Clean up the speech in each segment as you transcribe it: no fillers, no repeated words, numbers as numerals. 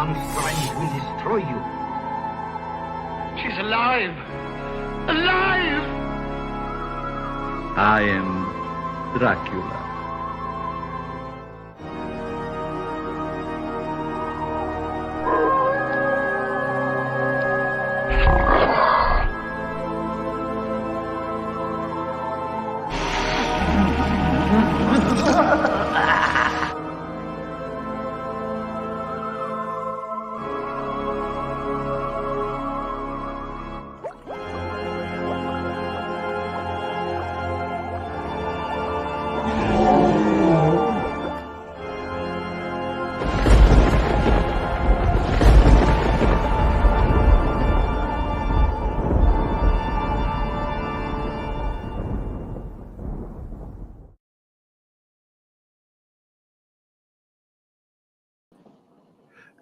monster and it will destroy you. She's alive! Alive! I am Dracula.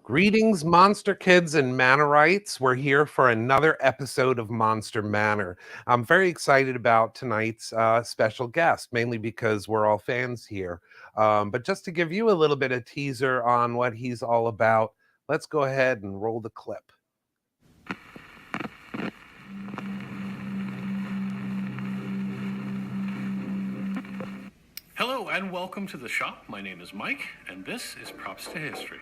Greetings, monster kids and Manorites. We're here for another episode of Monster Manor. I'm very excited about tonight's special guest, mainly because we're all fans here. But just to give you a little bit of teaser on what he's all about, let's go ahead and roll the clip. Hello and welcome to the shop. My name is Mike, and this is Props to History.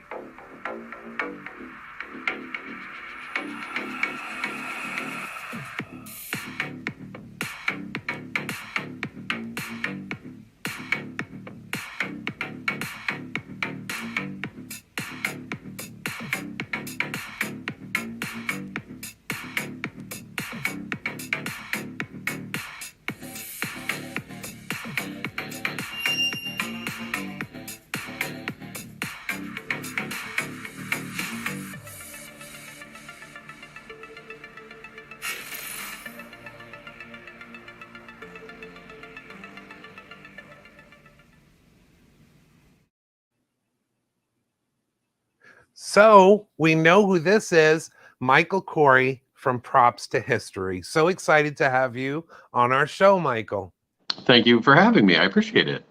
So we know who this is, Michael Corrie from Props to History. So excited to have you on our show, Michael. Thank you for having me. I appreciate it.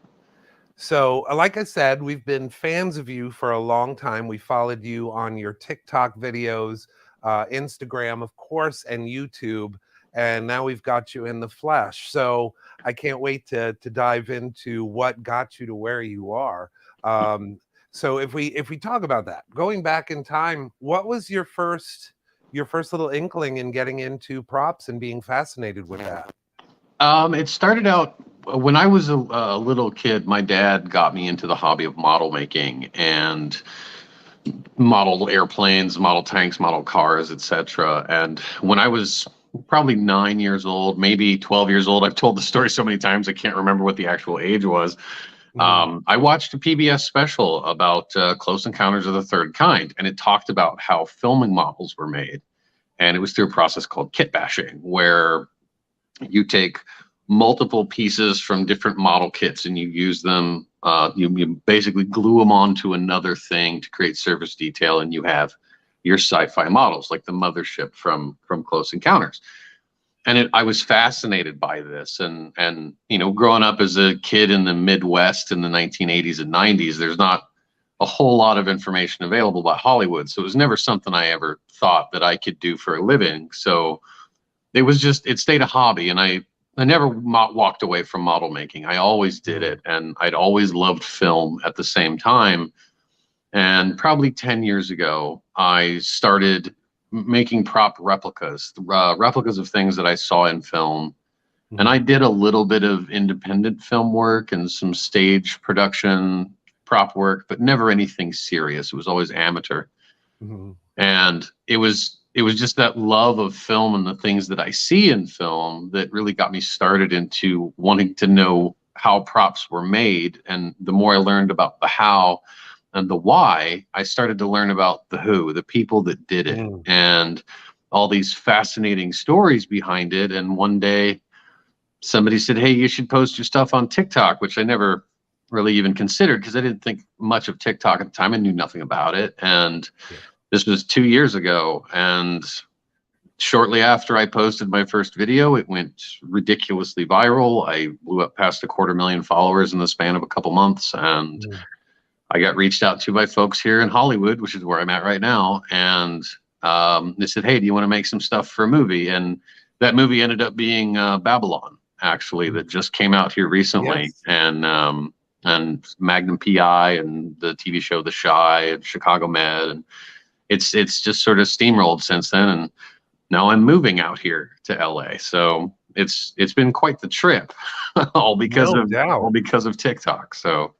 So, like I said, we've been fans of you for a long time. We followed you on your TikTok videos, Instagram, of course, and YouTube. And now we've got you in the flesh. So I can't wait to dive into what got you to where you are. So if we talk about that, going back in time, what was your first little inkling in getting into props and being fascinated with that? It started out when I was a little kid. My dad got me into the hobby of model making and model airplanes, model tanks, model cars, etc. And when I was probably 9 years old, maybe 12 years old, I've told the story so many times I can't remember what the actual age was. I watched a PBS special about Close Encounters of the Third Kind, and it talked about how filming models were made. And it was through a process called kit bashing, where you take multiple pieces from different model kits and you use them, you basically glue them onto another thing to create surface detail, and you have your sci-fi models, like the mothership from Close Encounters. And I was fascinated by this, and you know, growing up as a kid in the Midwest in the 1980s and 90s, there's not a whole lot of information available about Hollywood, so it was never something I ever thought that I could do for a living. So it stayed a hobby, and I never walked away from model making. I always did it, and I'd always loved film at the same time. And probably 10 years ago, I started making prop replicas of things that I saw in film. And I did a little bit of independent film work and some stage production prop work, but never anything serious. It was always amateur. And it was just that love of film and the things that I see in film that really got me started into wanting to know how props were made. And the more I learned about the how and the why, I started to learn about the who, the people that did it, and all these fascinating stories behind it. And one day somebody said, hey, you should post your stuff on TikTok, which I never really even considered because I didn't think much of TikTok at the time. I knew nothing about it. And this was 2 years ago. And shortly after I posted my first video, it went ridiculously viral. I blew up past 250,000 followers in the span of a couple months. And I got reached out to by folks here in Hollywood, which is where I'm at right now, and they said, "Hey, do you want to make some stuff for a movie?" And that movie ended up being Babylon, actually, that just came out here recently, Yes. and Magnum PI and the TV show The Chi and Chicago Med, and it's just sort of steamrolled since then, and now I'm moving out here to LA. So it's been quite the trip, all because No all doubt. because of TikTok. So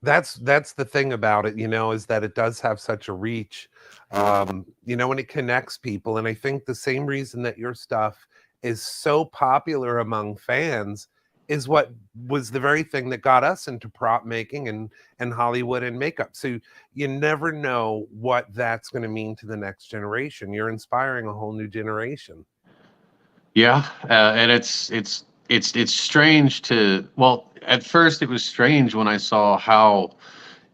That's the thing about it, is that it does have such a reach, and it connects people. And I think the same reason that your stuff is so popular among fans is what was the very thing that got us into prop making and Hollywood and makeup. So you never know what that's going to mean to the next generation. You're inspiring a whole new generation. yeah, and it's strange to, well, at first it was strange when I saw how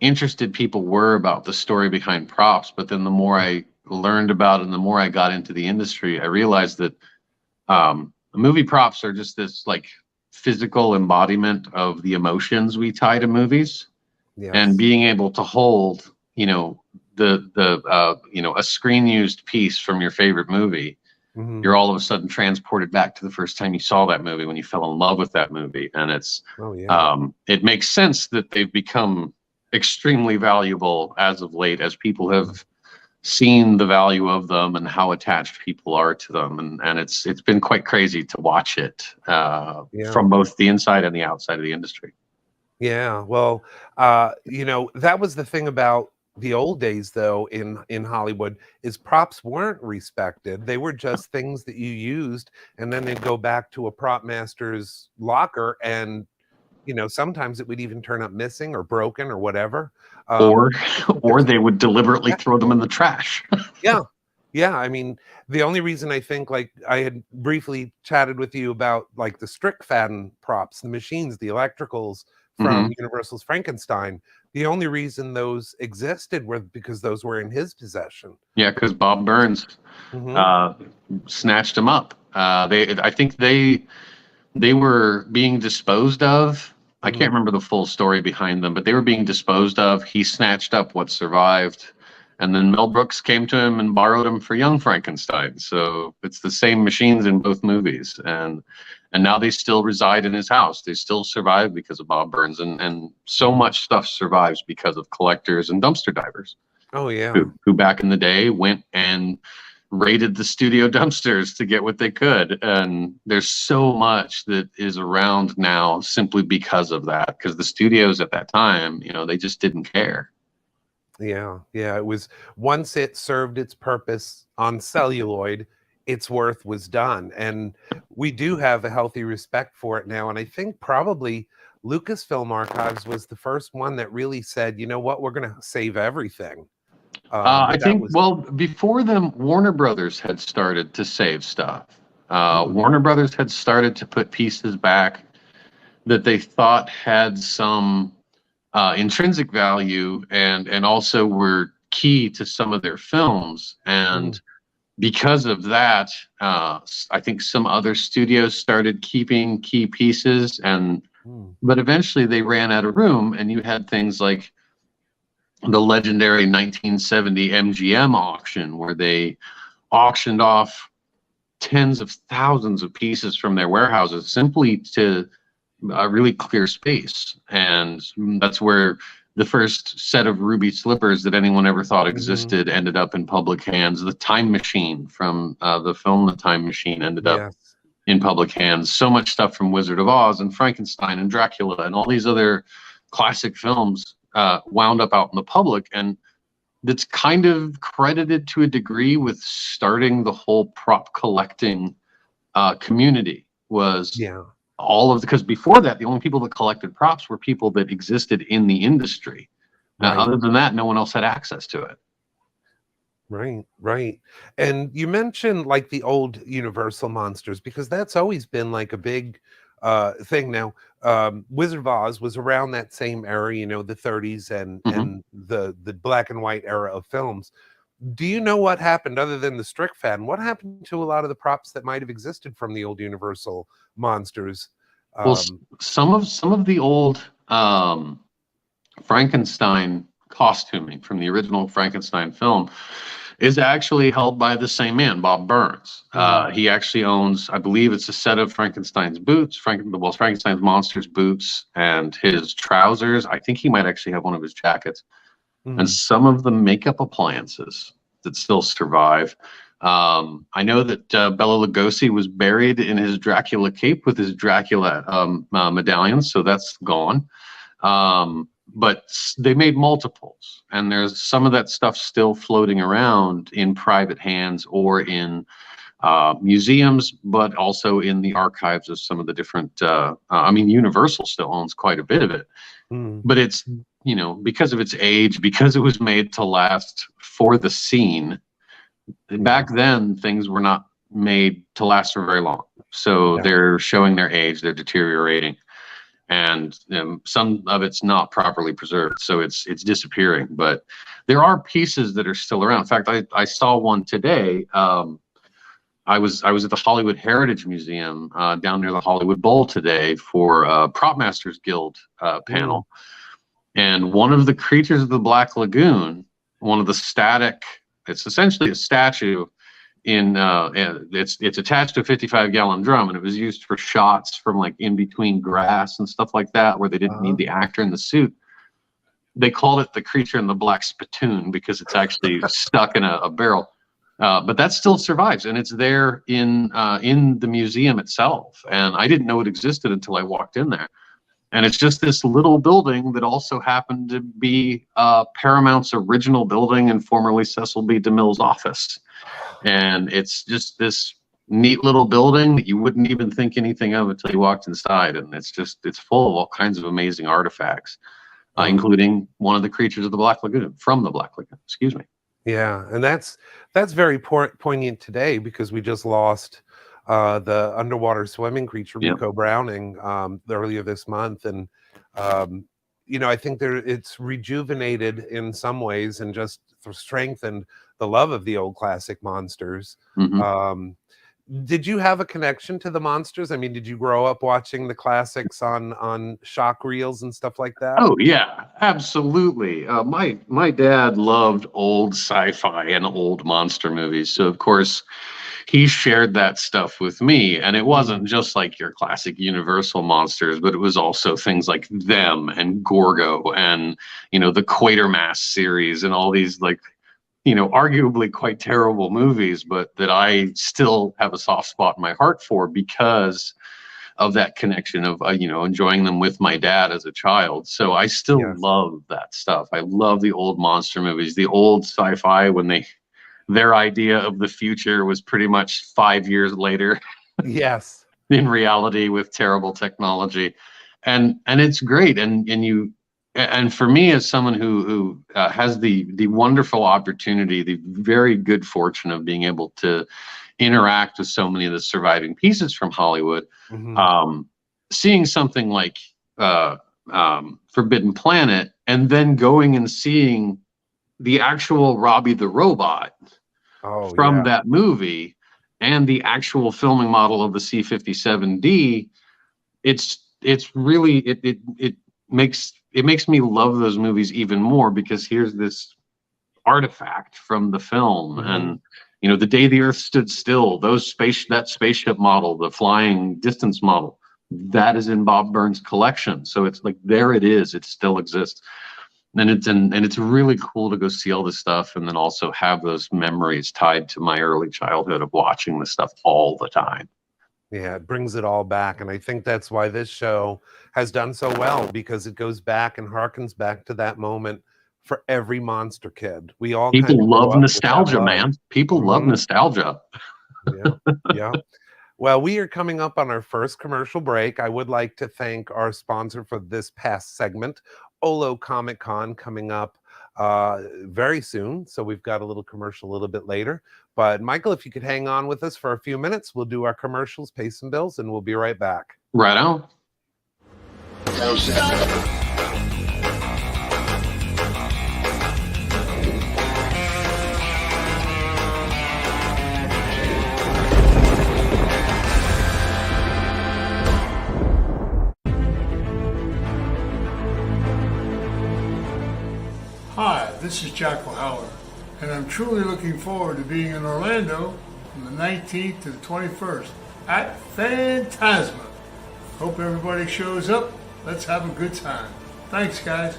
interested people were about the story behind props, but then the more I learned about it and the more I got into the industry, I realized that movie props are just this like physical embodiment of the emotions we tie to movies, and Yes. being able to hold, a screen used piece from your favorite movie, Hmm. you're all of a sudden transported back to the first time you saw that movie, when you fell in love with that movie. And Oh yeah. it makes sense that they've become extremely valuable as of late, as people have seen the value of them and how attached people are to them. And it's been quite crazy to watch it Yeah. from both the inside and the outside of the industry. Yeah, well, that was the thing about the old days, though, in Hollywood, is props weren't respected. They were just things that you used, and then they'd go back to a prop master's locker, and sometimes it would even turn up missing or broken or whatever. Or or It's they would deliberately throw them respectable. in the trash. Yeah. Yeah, I mean, the only reason I think, like, I had briefly chatted with you about, like, the Strickfaden props, the machines, the electricals Hmm. from Universal's Frankenstein, the only reason those existed were because those were in his possession. Yeah, because Bob Burns Mhm, uh, snatched them up. I think they were being disposed of. I can't mhm. remember the full story behind them, but they were being disposed of. He snatched up what survived, and then Mel Brooks came to him and borrowed them for Young Frankenstein. So it's the same machines in both movies, and now they still reside in his house. They still survive because of Bob Burns, and so much stuff survives because of collectors and dumpster divers Oh, yeah. who back in the day went and raided the studio dumpsters to get what they could. And there's so much that is around now simply because of that, because the studios at that time, they just didn't care. Yeah, yeah, it was once it served its purpose on celluloid, its worth was done, and we do have a healthy respect for it now, and I think probably Lucasfilm Archives was the first one that really said, "You know what? We're gonna save everything." I That think, was well, before them, Warner Brothers had started to save stuff. mhm, Warner Brothers had started to put pieces back that they thought had some intrinsic value, and also were key to some of their films. mhm, And because of that, I think some other studios started keeping key pieces, mm, but eventually they ran out of room, and you had things like the legendary 1970 MGM auction, where they auctioned off tens of thousands of pieces from their warehouses simply to really clear space. And that's where the first set of ruby slippers that anyone ever thought mhm, existed ended up in public hands. The Time Machine from the film The Time Machine ended up yes, in public hands. So much stuff from Wizard of Oz and Frankenstein and Dracula and all these other classic films wound up out in the public. And that's kind of credited to a degree with starting the whole prop collecting community. Was yeah, all of, because before that, the only people that collected props were people that existed in the industry. right. Other than that, no one else had access to it. Right, right. And you mentioned like the old Universal monsters because that's always been like a big thing. Now, Wizard of Oz was around that same era, the 30s and Hmm. the black and white era of films. Do you know what happened other than the Strick fan? What happened to a lot of the props that might have existed from the old Universal monsters? Well, Um, some of the old Frankenstein costuming from the original Frankenstein film is actually held by the same man, Bob Burns. He actually owns, I believe it's a set of Frankenstein's boots, Frankenstein's monster's boots, and his trousers. I think he might actually have one of his jackets, and some of the makeup appliances that still survive. I know that Bela Lugosi was buried in his Dracula cape with his Dracula medallion, so that's gone. But they made multiples, and there's some of that stuff still floating around in private hands or in museums, but also in the archives of some of the different, I mean, Universal still owns quite a bit of it, but it's, you know, because of its age, because it was made to last for the scene. Back then, things were not made to last for very long. So they're showing their age, they're deteriorating. And some of it's not properly preserved, so it's disappearing. But there are pieces that are still around. In fact, I saw one today. I was at the Hollywood Heritage Museum down near the Hollywood Bowl today for a Prop Masters Guild panel, and one of the creatures of the Black Lagoon, one of the static, it's essentially a statue. It's attached to a 55-gallon drum, and it was used for shots from like in between grass and stuff like that, where they didn't need the actor in the suit. They called it the creature in the black spittoon because it's actually stuck in a barrel. But that still survives, and it's there in the museum itself. And I didn't know it existed until I walked in there. And it's just this little building that also happened to be Paramount's original building and formerly Cecil B. DeMille's office. And it's just this neat little building that you wouldn't even think anything of until you walked inside. And it's full of all kinds of amazing artifacts, including one of the creatures of the Black Lagoon, from the Black Lagoon, excuse me. Yeah, and that's very poignant today, because we just lost the underwater swimming creature, Rico Browning, earlier this month. And, you know, I think it's rejuvenated in some ways and just strengthened the love of the old classic monsters. Did you have a connection to the monsters? I mean, did you grow up watching the classics on shock reels and stuff like that? Oh yeah, absolutely. My dad loved old sci-fi and old monster movies, so of course he shared that stuff with me. And it wasn't just like your classic Universal monsters, but it was also things like Them and Gorgo and, you know, the Quatermass series and all these, like, you know, arguably quite terrible movies, but that I still have a soft spot in my heart for because of that connection of, you know, enjoying them with my dad as a child. So I still love that stuff. I love the old monster movies, the old sci-fi when their idea of the future was pretty much 5 years later. Yes. In reality, with terrible technology. And it's great. And for me, as someone who has the wonderful opportunity, the very good fortune of being able to interact with so many of the surviving pieces from Hollywood, seeing something like Forbidden Planet, and then going and seeing the actual Robbie the Robot from that movie and the actual filming model of the C-57D, it's really, it makes me love those movies even more, because here's this artifact from the film. And, you know, The Day the Earth Stood Still, that spaceship model, the flying distance model, that is in Bob Burns' collection. So it's like, there it is, it still exists. And it's really cool to go see all this stuff, and then also have those memories tied to my early childhood of watching this stuff all the time. Yeah, it brings it all back. And I think that's why this show has done so well, because it goes back and harkens back to that moment for every monster kid. People love nostalgia, man. People love nostalgia. Yeah. Well, we are coming up on our first commercial break. I would like to thank our sponsor for this past segment, Olo Comic Con, coming up very soon. So we've got a little commercial a little bit later. But Michael, if you could hang on with us for a few minutes, we'll do our commercials, pay some bills, and we'll be right back. Right on. This is Jocko Howard, and I'm truly looking forward to being in Orlando from the 19th to the 21st at Phantasma. Hope everybody shows up. Let's have a good time. Thanks, guys.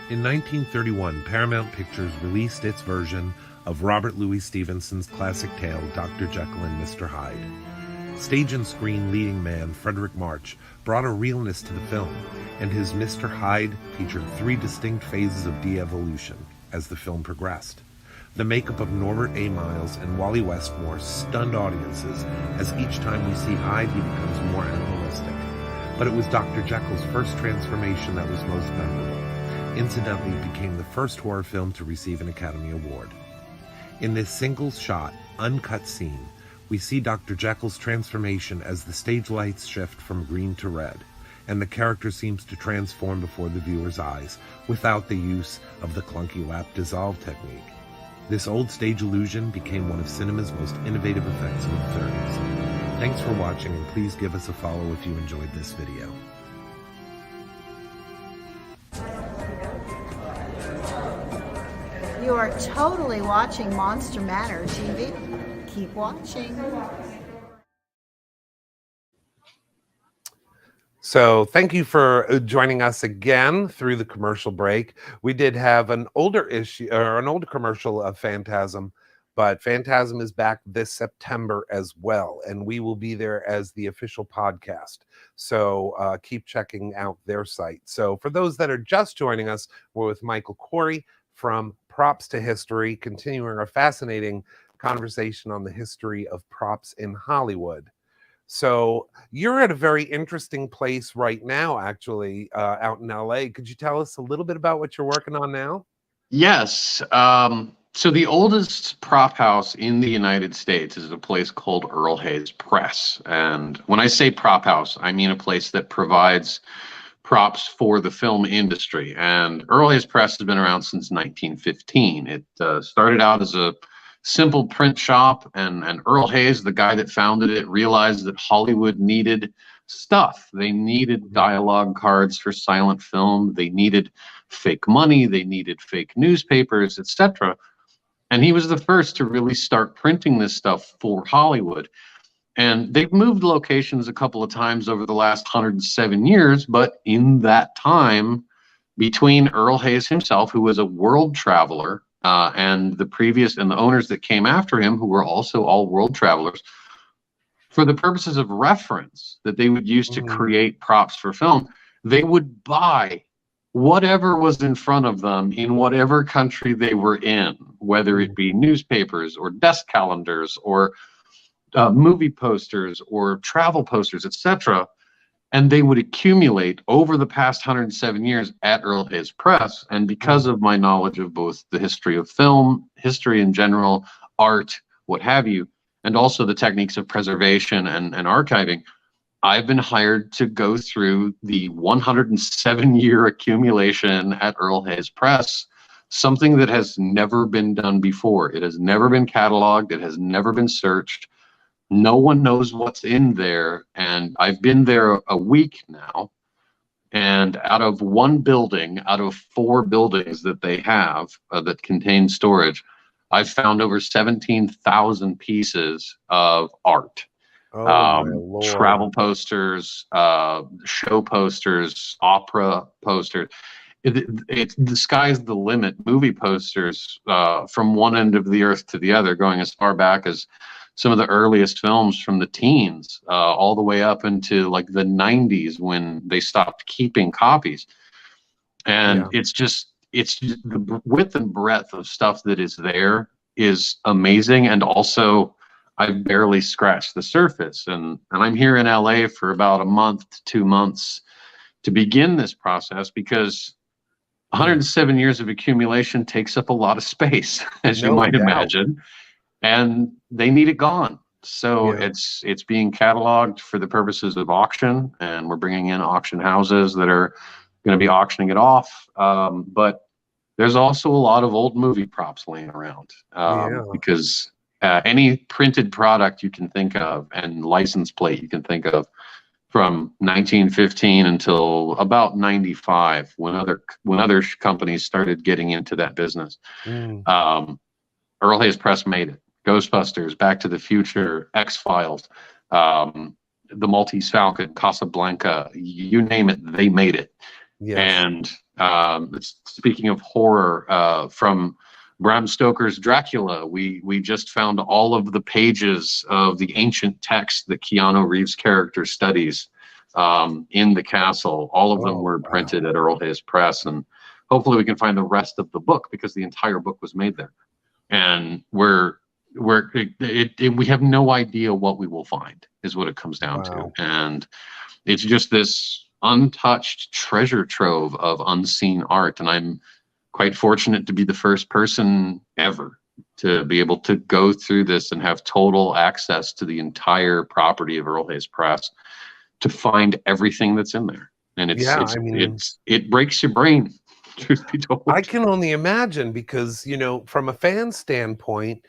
In 1931, Paramount Pictures released its version of Robert Louis Stevenson's classic tale, Dr. Jekyll and Mr. Hyde. Stage and screen leading man Frederick March brought a realness to the film, and his Mr. Hyde featured 3 distinct phases of de-evolution as the film progressed. The makeup of Norbert A. Miles and Wally Westmore stunned audiences, as each time we see Hyde, he becomes more animalistic. But it was Dr. Jekyll's first transformation that was most memorable. Incidentally, it became the first horror film to receive an Academy Award. In this single-shot, uncut scene, we see Dr. Jekyll's transformation as the stage lights shift from green to red, and the character seems to transform before the viewer's eyes, without the use of the clunky lap dissolve technique. This old stage illusion became one of cinema's most innovative effects of the 30s. Thanks for watching, and please give us a follow if you enjoyed this video. You are totally watching Monster Manor TV. Keep watching. So thank you for joining us again through the commercial break. We did have an older issue or an older commercial of Phantasm, but Phantasm is back this September as well, and we will be there as the official podcast. So keep checking out their site. So for those that are just joining us, we're with Michael Corrie from Props to History, continuing our fascinating conversation on the history of props in Hollywood. So you're at a very interesting place right now, actually, out in LA. Could you tell us a little bit about what you're working on now? Yes. So the oldest prop house in the United States is a place called Earl Hayes Press. And when I say prop house, I mean a place that provides props for the film industry. And Earl Hayes Press has been around since 1915. It started out as a simple print shop, and Earl Hayes, the guy that founded it, realized that Hollywood needed stuff. They needed dialogue cards for silent film. They needed fake money. They needed fake newspapers, etc. And he was the first to really start printing this stuff for Hollywood. And they've moved locations a couple of times over the last 107 years, but in that time, between Earl Hayes himself, who was a world traveler, and the owners that came after him, who were also all world travelers, for the purposes of reference that they would use to create props for film, they would buy whatever was in front of them in whatever country they were in, whether it be newspapers or desk calendars or movie posters or travel posters, etc. And they would accumulate over the past 107 years at Earl Hayes Press. And because of my knowledge of both the history of film, history in general, art, what have you, and also the techniques of preservation and archiving, I've been hired to go through the 107-year accumulation at Earl Hayes Press, something that has never been done before. It has never been cataloged. It has never been searched. No one knows what's in there, and I've been there a week now, and out of one building, out of 4 buildings that they have that contain storage, I've found over 17,000 pieces of art. Travel posters, show posters, opera posters. It's the sky's the limit. Movie posters from one end of the earth to the other, going as far back as some of the earliest films from the teens, all the way up into like the 90s when they stopped keeping copies. And it's just the width and breadth of stuff that is there is amazing, and also I've barely scratched the surface. And I'm here in LA for about a month to 2 months to begin this process, because 107 years of accumulation takes up a lot of space, as you No might doubt. imagine, and they need it gone. So Yeah. it's being cataloged for the purposes of auction, and we're bringing in auction houses that are going to be auctioning it off. But there's also a lot of old movie props laying around, Yeah. because any printed product you can think of and license plate you can think of from 1915 until about 95, when other companies started getting into that business. Earl Hayes Press made it. Ghostbusters, Back to the Future, X-Files, the Maltese Falcon, Casablanca, you name it, they made it. Yes. And speaking of horror, from Bram Stoker's Dracula, we just found all of the pages of the ancient text that Keanu Reeves' character studies in the castle. All of them were printed at Earl Hayes Press, and hopefully we can find the rest of the book, because the entire book was made there. And we have no idea what we will find, is what it comes down to. And it's just this untouched treasure trove of unseen art. And I'm quite fortunate to be the first person ever to be able to go through this and have total access to the entire property of Earl Hayes Press, to find everything that's in there. And it breaks your brain, truth be told. I can only imagine, because, from a fan standpoint,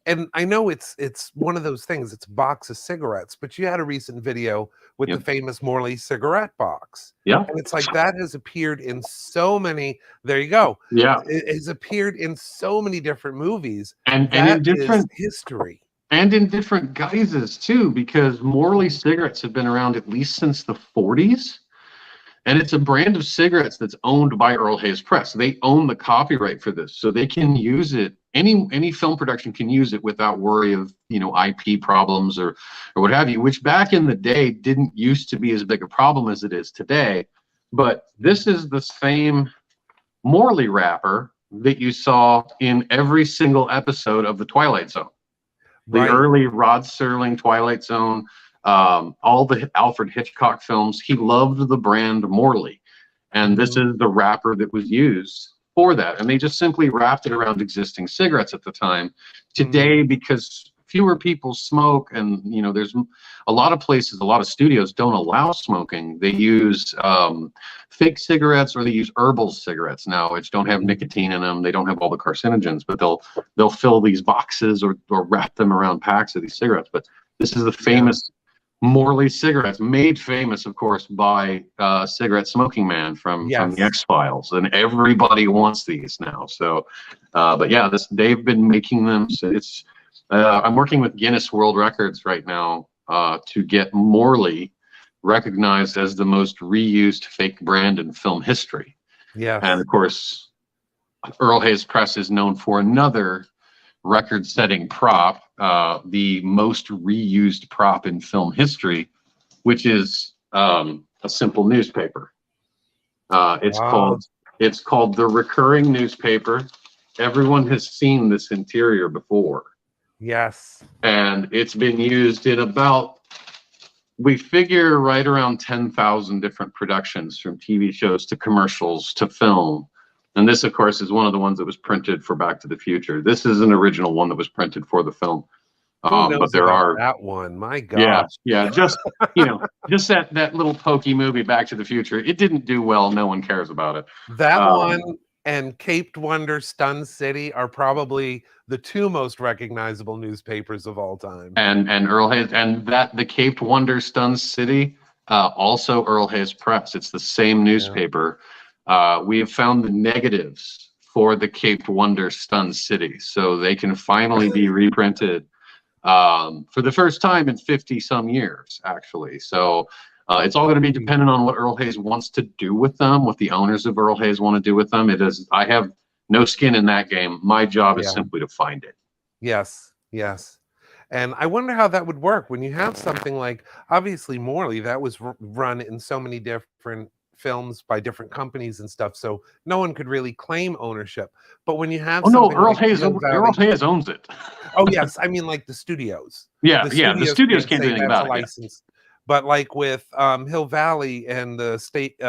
and I know it's one of those things, it's a box of cigarettes, but you had a recent video with the famous Morley cigarette box. Yeah. And it's like, that has appeared in so many, there you go. Yeah. It has appeared in so many different movies. And that in different history. And in different guises too, because Morley cigarettes have been around at least since the 40s. And it's a brand of cigarettes that's owned by Earl Hayes Press. They own the copyright for this, so they can use it. Any film production can use it without worry of IP problems or what have you, which back in the day didn't used to be as big a problem as it is today. But this is the same Morley wrapper that you saw in every single episode of The Twilight Zone. The early Rod Serling Twilight Zone, all the Alfred Hitchcock films. He loved the brand Morley, and this is the wrapper that was used for that. And they just simply wrapped it around existing cigarettes at the time. Today, because fewer people smoke, and there's a lot of places, a lot of studios don't allow smoking. They use fake cigarettes, or they use herbal cigarettes now, which don't have nicotine in them. They don't have all the carcinogens, but they'll fill these boxes or wrap them around packs of these cigarettes. But this is the famous Morley cigarettes, made famous, of course, by Cigarette Smoking Man from the X-Files, and everybody wants these now. So, but yeah, they've been making them. So I'm working with Guinness World Records right now to get Morley recognized as the most reused fake brand in film history. Yes. And of course, Earl Hayes Press is known for another record-setting prop, the most reused prop in film history, which is a simple newspaper. It's called the recurring newspaper. Everyone has seen this interior before. Yes. And it's been used in about, we figure, right around 10,000 different productions, from TV shows to commercials to film. And this, of course, is one of the ones that was printed for Back to the Future. This is an original one that was printed for the film. But there are that one. My God. Yeah. Just just that little pokey movie, Back to the Future. It didn't do well. No one cares about it. That one and Caped Wonder, Stun City are probably the two most recognizable newspapers of all time. And Earl Hayes, and the Caped Wonder, Stun City, also Earl Hayes Press. It's the same newspaper. We have found the negatives for the Caped Wonder, Stun City, so they can finally be reprinted for the first time in 50 some years, actually. So it's all going to be dependent on what Earl Hayes wants to do with them, what the owners of Earl Hayes want to do with them. I have no skin in that game. My job is simply to find it. Yes. And I wonder how that would work when you have something like, obviously, Morley, that was run in so many different films by different companies and stuff, so no one could really claim ownership. But when you have Oh no, something Earl like Hayes. Hill Earl Valley, Hayes owns it. oh yes, I mean like the studios. Yeah, the studios Can't can't do say anything that's a about it. Yeah. license. But like with Hill Valley and the state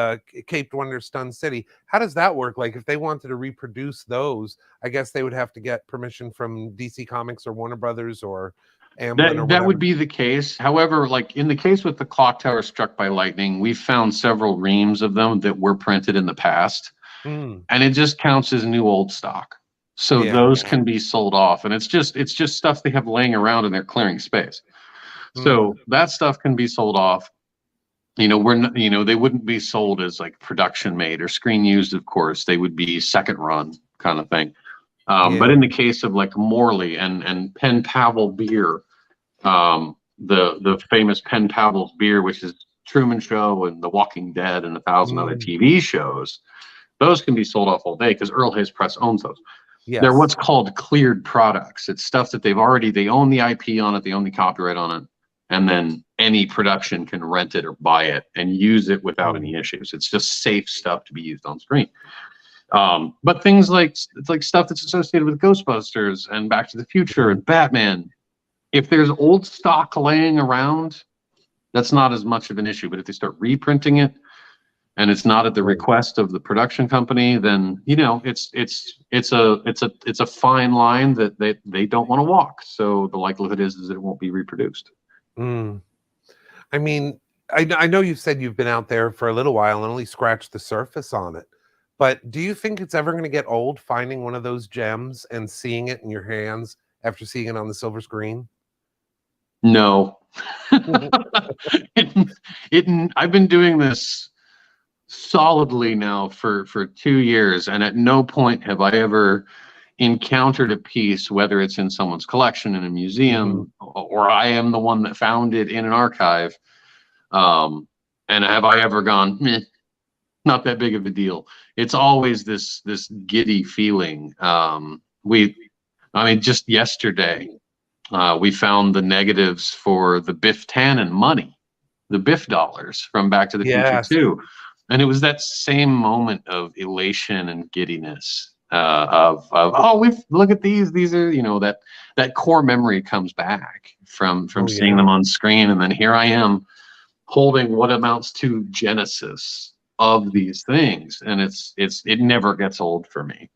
Cape Wonder Stun City, how does that work? Like if they wanted to reproduce those, I guess they would have to get permission from DC Comics or Warner Brothers or Amblin or That whatever. would be the case. However, like in the case with the clock tower struck by lightning, we found several reams of them that were printed in the past, Mm, and it just counts as new old stock. So yeah. those can be sold off, and it's just stuff they have laying around and they're clearing space. So that stuff can be sold off. You know, we're not, you know, they wouldn't be sold as like production made or screen used, of course. They would be second run kind of thing. But Yeah. in the case of like Morley and Penn Pavel beer, the famous Penn Pavel's beer, which is Truman Show and The Walking Dead and 1,000 other TV shows, those can be sold off all day because Earl Hayes Press owns those. Yes. They're what's called cleared products. It's stuff that they own the IP on it, they own the copyright on it, and then any production can rent it or buy it and use it without any issues. It's just safe stuff to be used on screen. But things like stuff that's associated with Ghostbusters and Back to the Future and Batman, if there's old stock laying around, that's not as much of an issue. But if they start reprinting it and it's not at the request of the production company, then you know it's a fine line that they don't want to walk. So the likelihood is that it won't be reproduced. I mean, I know you've said you've been out there for a little while and only scratched the surface on it, but do you think it's ever going to get old finding one of those gems and seeing it in your hands after seeing it on the silver screen? No. I've been doing this solidly now for 2 years, and at no point have I ever encountered a piece, whether it's in someone's collection in a museum or I am the one that found it in an archive, and have I ever gone, meh, not that big of a deal. It's always this giddy feeling. Just yesterday we found the negatives for the Biff Tannen money, the Biff dollars from Back to the Future 2. And it was that same moment of elation and giddiness look at these are, you know, that core memory comes back from seeing them on screen. And then here I am holding what amounts to genesis of these things. And it never gets old for me.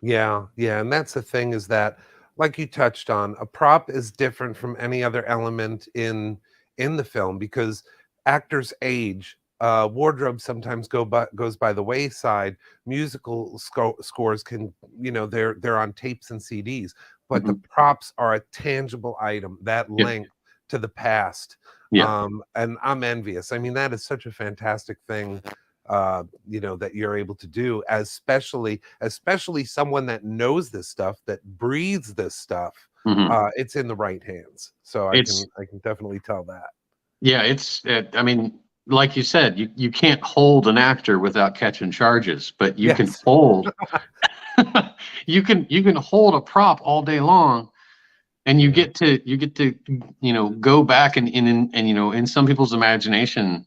Yeah. And that's the thing, is that, like you touched on, a prop is different from any other element in the film because actors age. Wardrobe sometimes goes by the wayside. Musical scores can, you know, they're on tapes and CDs, but the props are a tangible item that link to the past. And I'm envious. I mean, that is such a fantastic thing, you know, that you're able to do, especially someone that knows this stuff, that breathes this stuff. It's in the right hands. So I can definitely tell that. Yeah, I mean, like you said, you can't hold an actor without catching charges, but you can hold you can hold a prop all day long, and you get to you know, go back and you know, in some people's imagination,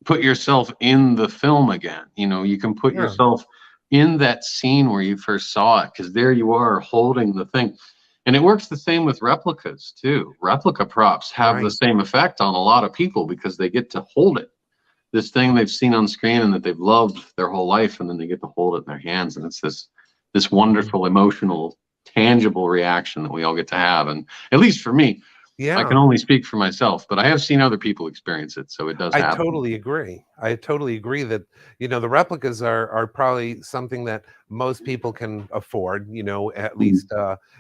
put yourself in the film again. You know, you can put yourself in that scene where you first saw it, because there you are holding the thing. And it works the same with replicas too. Replica props have the same effect on a lot of people because they get to hold it. This thing they've seen on screen and that they've loved their whole life, and then they get to hold it in their hands, and it's this wonderful, emotional, tangible reaction that we all get to have. And at least for me, I can only speak for myself, but I have seen other people experience it, so it does happen. I totally agree that, you know, the replicas are probably something that most people can afford, you know, at least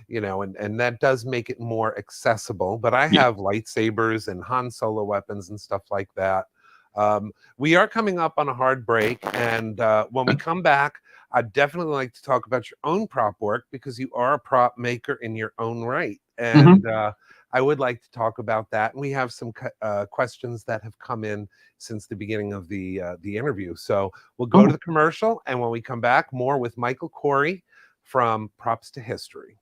you know, and that does make it more accessible. But I have lightsabers and Han Solo weapons and stuff like that. We are coming up on a hard break, and when we come back, I'd definitely like to talk about your own prop work, because you are a prop maker in your own right, and I would like to talk about that. And we have some questions that have come in since the beginning of the interview. So we'll go to the commercial, and when we come back, more with Michael Corrie from Props to History.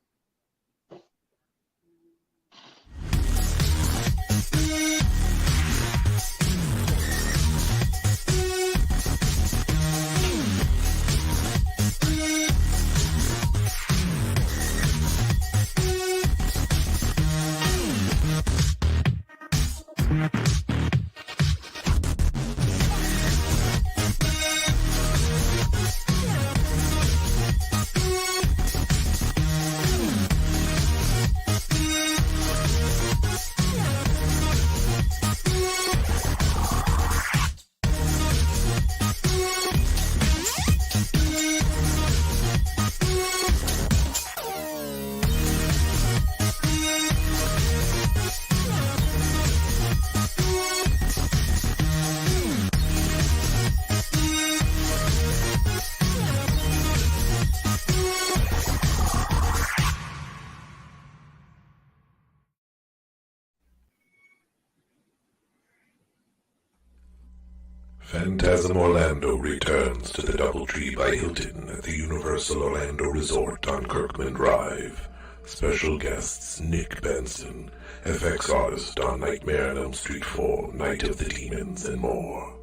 Phantasm Orlando returns to the Doubletree by Hilton at the Universal Orlando Resort on Kirkman Drive. Special guests Nick Benson, FX artist on Nightmare on Elm Street 4, Night of the Demons, and more.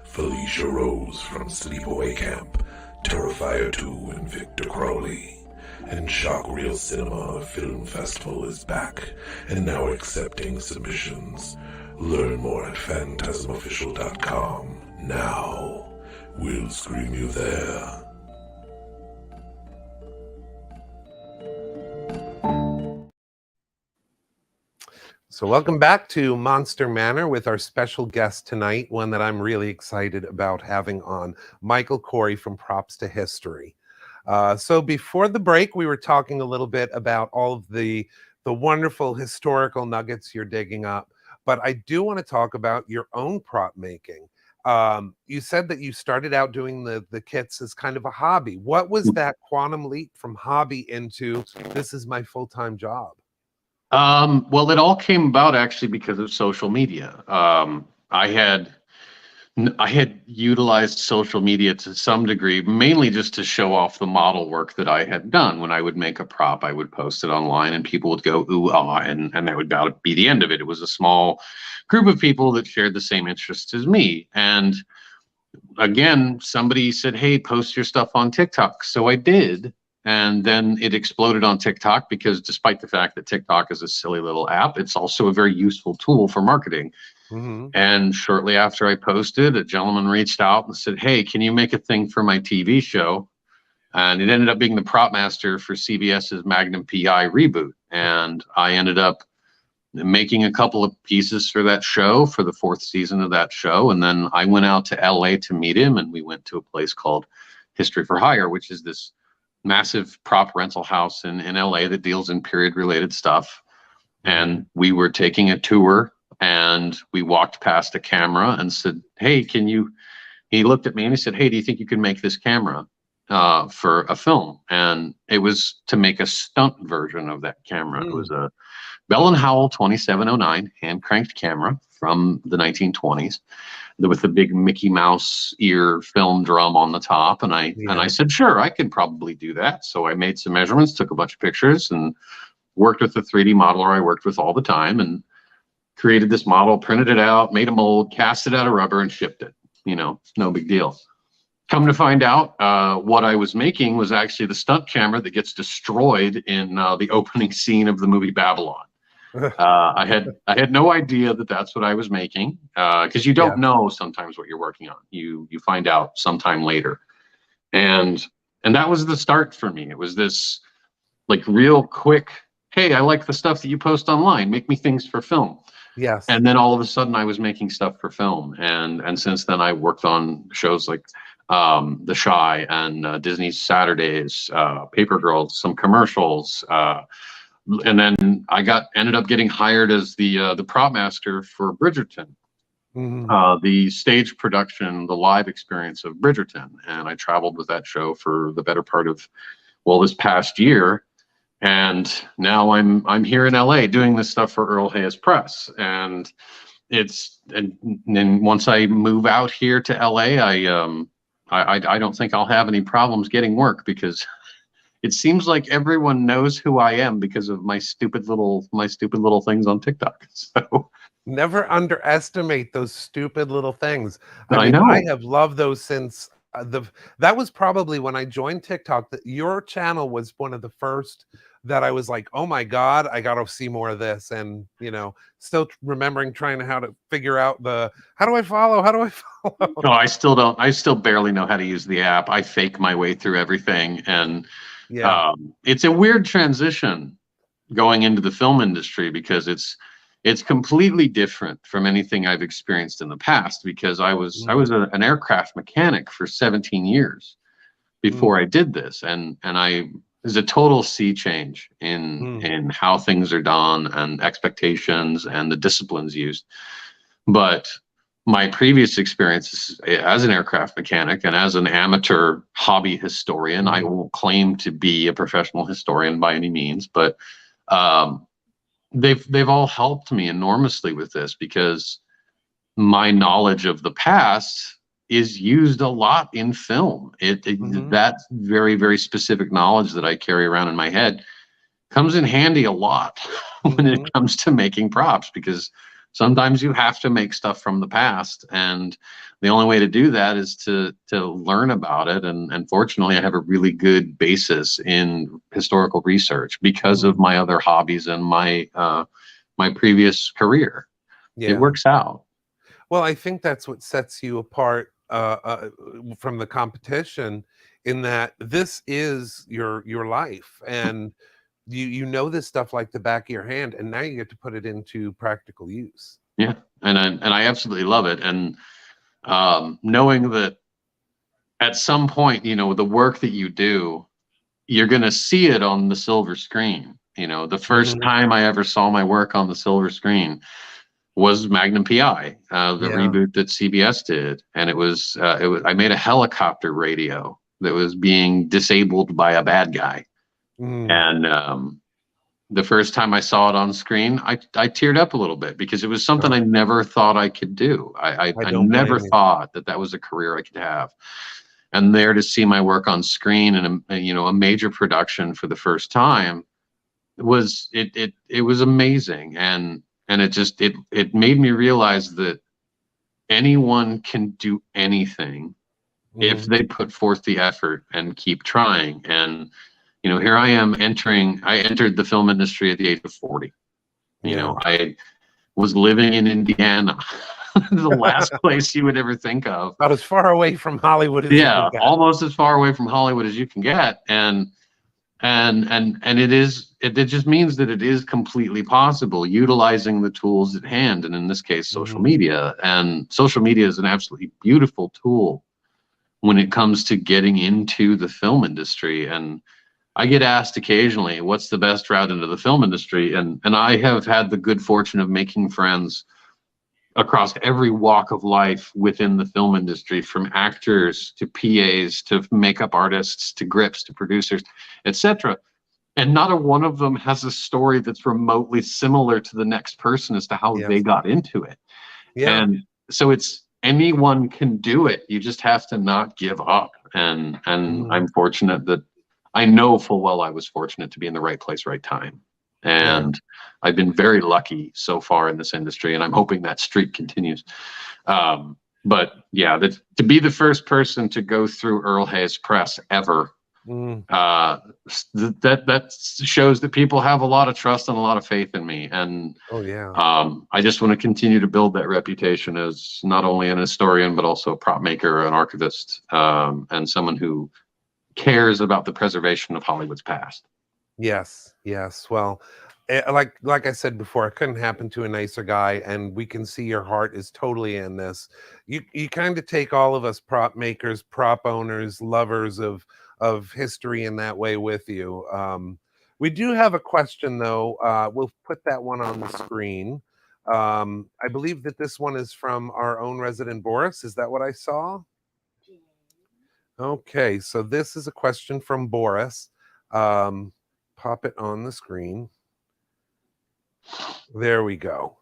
Felicia Rose from Sleepaway Camp, Terrifier 2, and Victor Crowley. And Shock Reel Cinema Film Festival is back and now accepting submissions. Learn more at phantasmofficial.com. Now, we'll scream you there. So welcome back to Monster Manor with our special guest tonight, one that I'm really excited about having on, Michael Corrie from Props to History. So before the break, we were talking a little bit about all of the wonderful historical nuggets you're digging up, but I do want to talk about your own prop making. You said that you started out doing the kits as kind of a hobby. What was that quantum leap from hobby into this is my full-time job? Well, it all came about actually because of social media. I had utilized social media to some degree, mainly just to show off the model work that I had done. When I would make a prop, I would post it online and people would go, ooh, ah, and that would about be the end of it. It was a small group of people that shared the same interests as me. And again, somebody said, hey, post your stuff on TikTok. So I did. And then it exploded on TikTok because despite the fact that TikTok is a silly little app, it's also a very useful tool for marketing. Mm-hmm. And shortly after I posted, a gentleman reached out and said, hey, can you make a thing for my TV show? And it ended up being the prop master for CBS's Magnum PI reboot. And I ended up making a couple of pieces for that show, for the 4th season of that show. And then I went out to LA to meet him, and we went to a place called History for Hire, which is this massive prop rental house in LA that deals in period related stuff. And we were taking a tour, and we walked past a camera and said, hey, he looked at me and he said, hey, do you think you can make this camera for a film? And it was to make a stunt version of that camera. It was a Bell & Howell 2709 hand cranked camera from the 1920s with the big Mickey Mouse ear film drum on the top. And I said, sure, I could probably do that. So I made some measurements, took a bunch of pictures, and worked with the 3D modeler I worked with all the time, and created this model, printed it out, made a mold, cast it out of rubber, and shipped it. You know, no big deal. Come to find out, what I was making was actually the stunt camera that gets destroyed in the opening scene of the movie Babylon. I had no idea that that's what I was making, because you don't know sometimes what you're working on. You find out sometime later, and that was the start for me. It was this like real quick, hey, I like the stuff that you post online. Make me things for film. Yes. And then all of a sudden I was making stuff for film. And since then I worked on shows like The Shy and Disney's Saturdays, Paper Girls, some commercials. And then I ended up getting hired as the prop master for Bridgerton. Mm-hmm. The stage production, the live experience of Bridgerton. And I traveled with that show for the better part of, this past year. And now I'm here in LA doing this stuff for Earl Hayes Press. And then once I move out here to LA, I don't think I'll have any problems getting work, because it seems like everyone knows who I am because of my stupid little things on TikTok. So never underestimate those stupid little things. I know. I have loved those since that was probably when I joined TikTok. That your channel was one of the first that I was like, oh my God, I got to see more of this. And, still remembering how to figure out how do I follow? No, I still barely know how to use the app. I fake my way through everything. And it's a weird transition going into the film industry, because it's completely different from anything I've experienced in the past, because I was an aircraft mechanic for 17 years before I did this. And there's a total sea change in how things are done and expectations and the disciplines used. But my previous experiences as an aircraft mechanic and as an amateur hobby historian, I won't claim to be a professional historian by any means, but they've all helped me enormously with this, because my knowledge of the past is used a lot in film. That very, very specific knowledge that I carry around in my head comes in handy a lot when it comes to making props, because sometimes you have to make stuff from the past, and the only way to do that is to learn about it. And fortunately, I have a really good basis in historical research because of my other hobbies and my my previous career. Yeah. It works out. Well, I think that's what sets you apart from the competition, in that this is your life, and you know this stuff like the back of your hand, and now you get to put it into practical use. Yeah, and I absolutely love it, and knowing that at some point, you know, the work that you do, you're going to see it on the silver screen. You know, the first time I ever saw my work on the silver screen was Magnum PI, the reboot that CBS did, and it was I made a helicopter radio that was being disabled by a bad guy, and the first time I saw it on screen, I teared up a little bit, because it was something I never thought I could do. I never thought that was a career I could have, and there to see my work on screen and you know, a major production for the first time was it was amazing, and it made me realize that anyone can do anything if they put forth the effort and keep trying. And you know, here I am I entered the film industry at the age of 40. You know, I was living in Indiana, the last place you would ever think of. About as far away from Hollywood as you can get. Almost as far away from Hollywood as you can get. And it just means that it is completely possible, utilizing the tools at hand, and in this case, social media. And social media is an absolutely beautiful tool when it comes to getting into the film industry. And I get asked occasionally, what's the best route into the film industry? And I have had the good fortune of making friends across every walk of life within the film industry, from actors to PAs to makeup artists to grips to producers, etc. And not a one of them has a story that's remotely similar to the next person as to how they got into it. And so it's, anyone can do it. You just have to not give up. And I'm fortunate that I know full well I was fortunate to be in the right place, right time. And I've been very lucky so far in this industry, and I'm hoping that streak continues. But yeah, to be the first person to go through Earl Hayes Press ever, that shows that people have a lot of trust and a lot of faith in me. And I just want to continue to build that reputation as not only an historian, but also a prop maker, an archivist, and someone who cares about the preservation of Hollywood's past. Yes. Well, like I said before, it couldn't happen to a nicer guy, and we can see your heart is totally in this. You kind of take all of us prop makers, prop owners, lovers of history in that way with you. We do have a question though. We'll put that one on the screen. I believe that this one is from our own resident Boris. Is that what I saw? Okay, so this is a question from Boris. Pop it on the screen. There we go.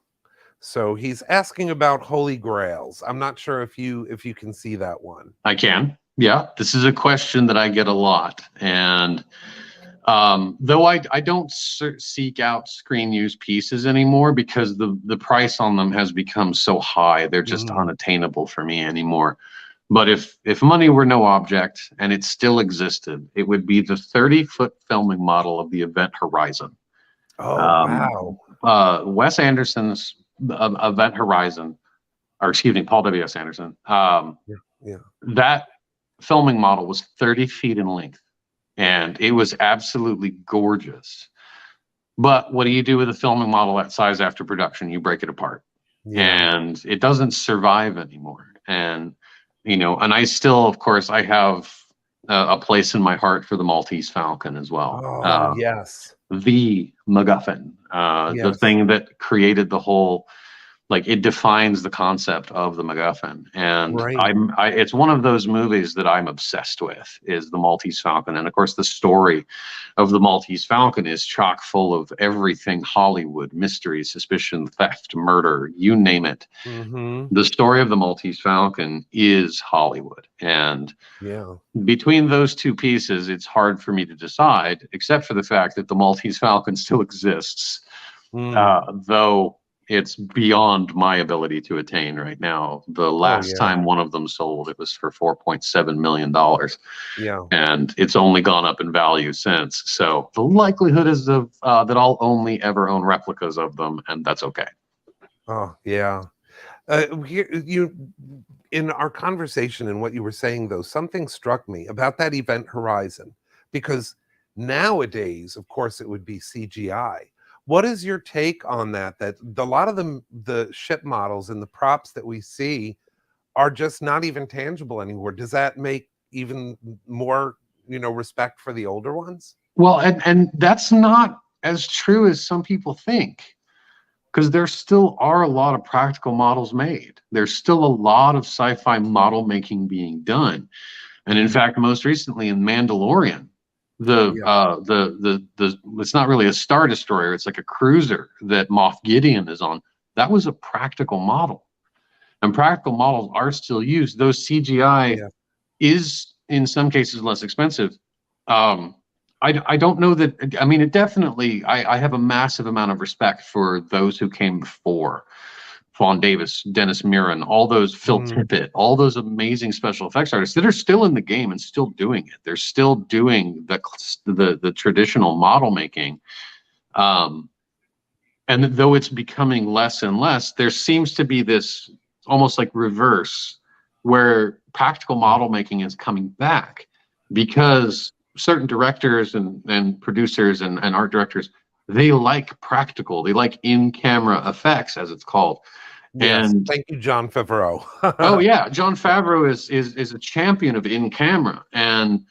So he's asking about Holy Grails. I'm not sure if you can see that one. I can. Yeah, this is a question that I get a lot. And though I don't seek out screen use pieces anymore, because the price on them has become so high, they're just unattainable for me anymore. But if money were no object and it still existed, it would be the 30-foot filming model of the Event Horizon. Oh, wow. Wes Anderson's Event Horizon, or excuse me, Paul W.S. Anderson. That filming model was 30 feet in length, and it was absolutely gorgeous. But what do you do with a filming model that size after production? You break it apart, and it doesn't survive anymore. And you know, and I still, of course, I have a place in my heart for the Maltese Falcon as well. Yes. The MacGuffin, the thing that created the whole like it defines the concept of the MacGuffin. And Right. it's one of those movies that I'm obsessed with, is the Maltese Falcon. And of course, the story of the Maltese Falcon is chock full of everything Hollywood: mystery, suspicion, theft, murder, you name it. Mm-hmm. The story of the Maltese Falcon is Hollywood. And Yeah. between those two pieces, it's hard for me to decide, except for the fact that the Maltese Falcon still exists, though it's beyond my ability to attain right now. The last yeah. time one of them sold, it was for $4.7 million. Yeah. And it's only gone up in value since. So the likelihood is that I'll only ever own replicas of them, and that's okay. Oh, yeah. Here, in our conversation and what you were saying, though, something struck me about that Event Horizon, because nowadays, of course, it would be CGI. What is your take on that? That a lot of the ship models and the props that we see are just not even tangible anymore. Does that make even more, respect for the older ones? Well, and that's not as true as some people think, because there still are a lot of practical models made. There's still a lot of sci-fi model making being done. And in fact, most recently in Mandalorian, it's not really a Star Destroyer, it's like a cruiser that Moff Gideon is on. That was a practical model. And practical models are still used. Though CGI is in some cases less expensive. I don't know that. I mean, it definitely. I have a massive amount of respect for those who came before. Fawn Davis, Dennis Muren, all those, Phil Tippett, all those amazing special effects artists that are still in the game and still doing it. They're still doing the traditional model making. And though it's becoming less and less, there seems to be this almost like reverse, where practical model making is coming back because certain directors and producers and art directors, they like practical, they like in-camera effects, as it's called. Yes, and thank you, Jon Favreau. Oh yeah, Jon Favreau is a champion of in-camera, and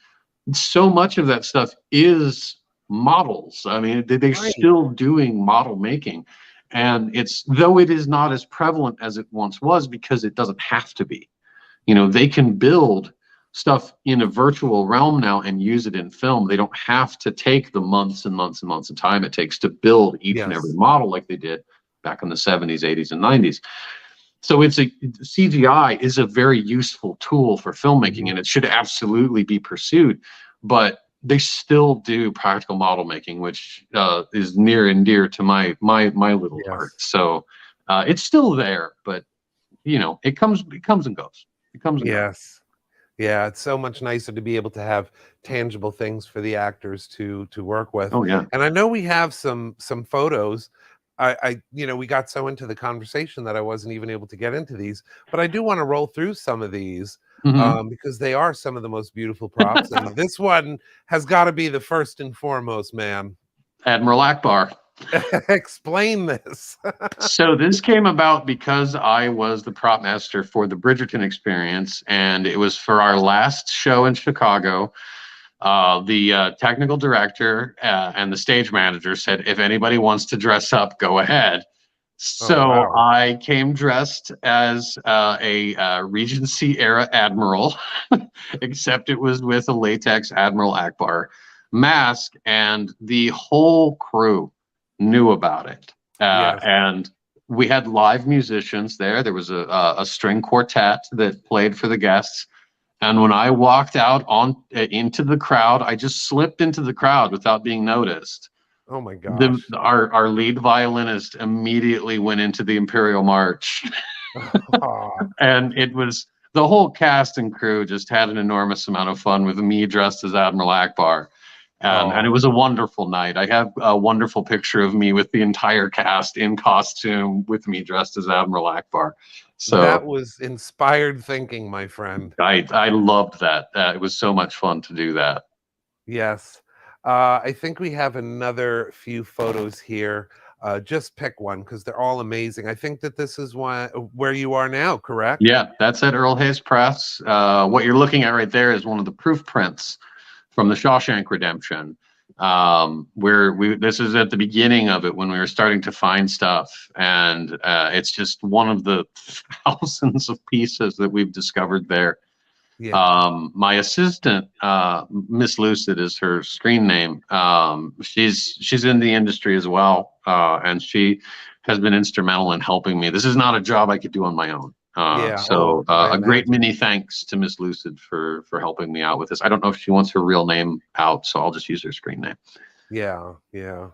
so much of that stuff is models. I mean, they're still doing model making, and though it is not as prevalent as it once was, because it doesn't have to be. They can build stuff in a virtual realm now and use it in film. They don't have to take the months and months and months of time it takes to build each and every model like they did back in the 70s, 80s, and 90s. So CGI is a very useful tool for filmmaking, and it should absolutely be pursued. But they still do practical model making, which is near and dear to my little heart. So it's still there, but it comes and goes. It comes and goes. Yeah, it's so much nicer to be able to have tangible things for the actors to work with. Oh yeah. And I know we have some photos. We got so into the conversation that I wasn't even able to get into these, but I do want to roll through some of these because they are some of the most beautiful props. And this one has got to be the first and foremost, man. Admiral Akbar. Explain this. So this came about because I was the prop master for the Bridgerton experience, and it was for our last show in Chicago. The technical director and the stage manager said, if anybody wants to dress up, go ahead. So I came dressed as a Regency era admiral, except it was with a latex Admiral Akbar mask, and the whole crew knew about it. And we had live musicians there. There was a string quartet that played for the guests. And when I walked out into the crowd, I just slipped into the crowd without being noticed. Oh my gosh. Our lead violinist immediately went into the Imperial March. And it was, the whole cast and crew just had an enormous amount of fun with me dressed as Admiral Akbar. And it was a wonderful night. I have a wonderful picture of me with the entire cast in costume with me dressed as Admiral Akbar. So that was inspired thinking, my friend. I loved that. It was so much fun to do that. Yes. I think we have another few photos here. Just pick one because they're all amazing. I think that this is where you are now, correct? Yeah, that's at Earl Hayes Press. What you're looking at right there is one of the proof prints from the Shawshank Redemption. This is at the beginning of it when we were starting to find stuff, and it's just one of the thousands of pieces that we've discovered there. Yeah. My assistant, Miss Lucid is her screen name. She's in the industry as well, and she has been instrumental in helping me. This is not a job I could do on my own. Yeah. So I a great imagine. many thanks to Miss Lucid for helping me out with this. I don't know if she wants her real name out, so I'll just use her screen name. Yeah, yeah.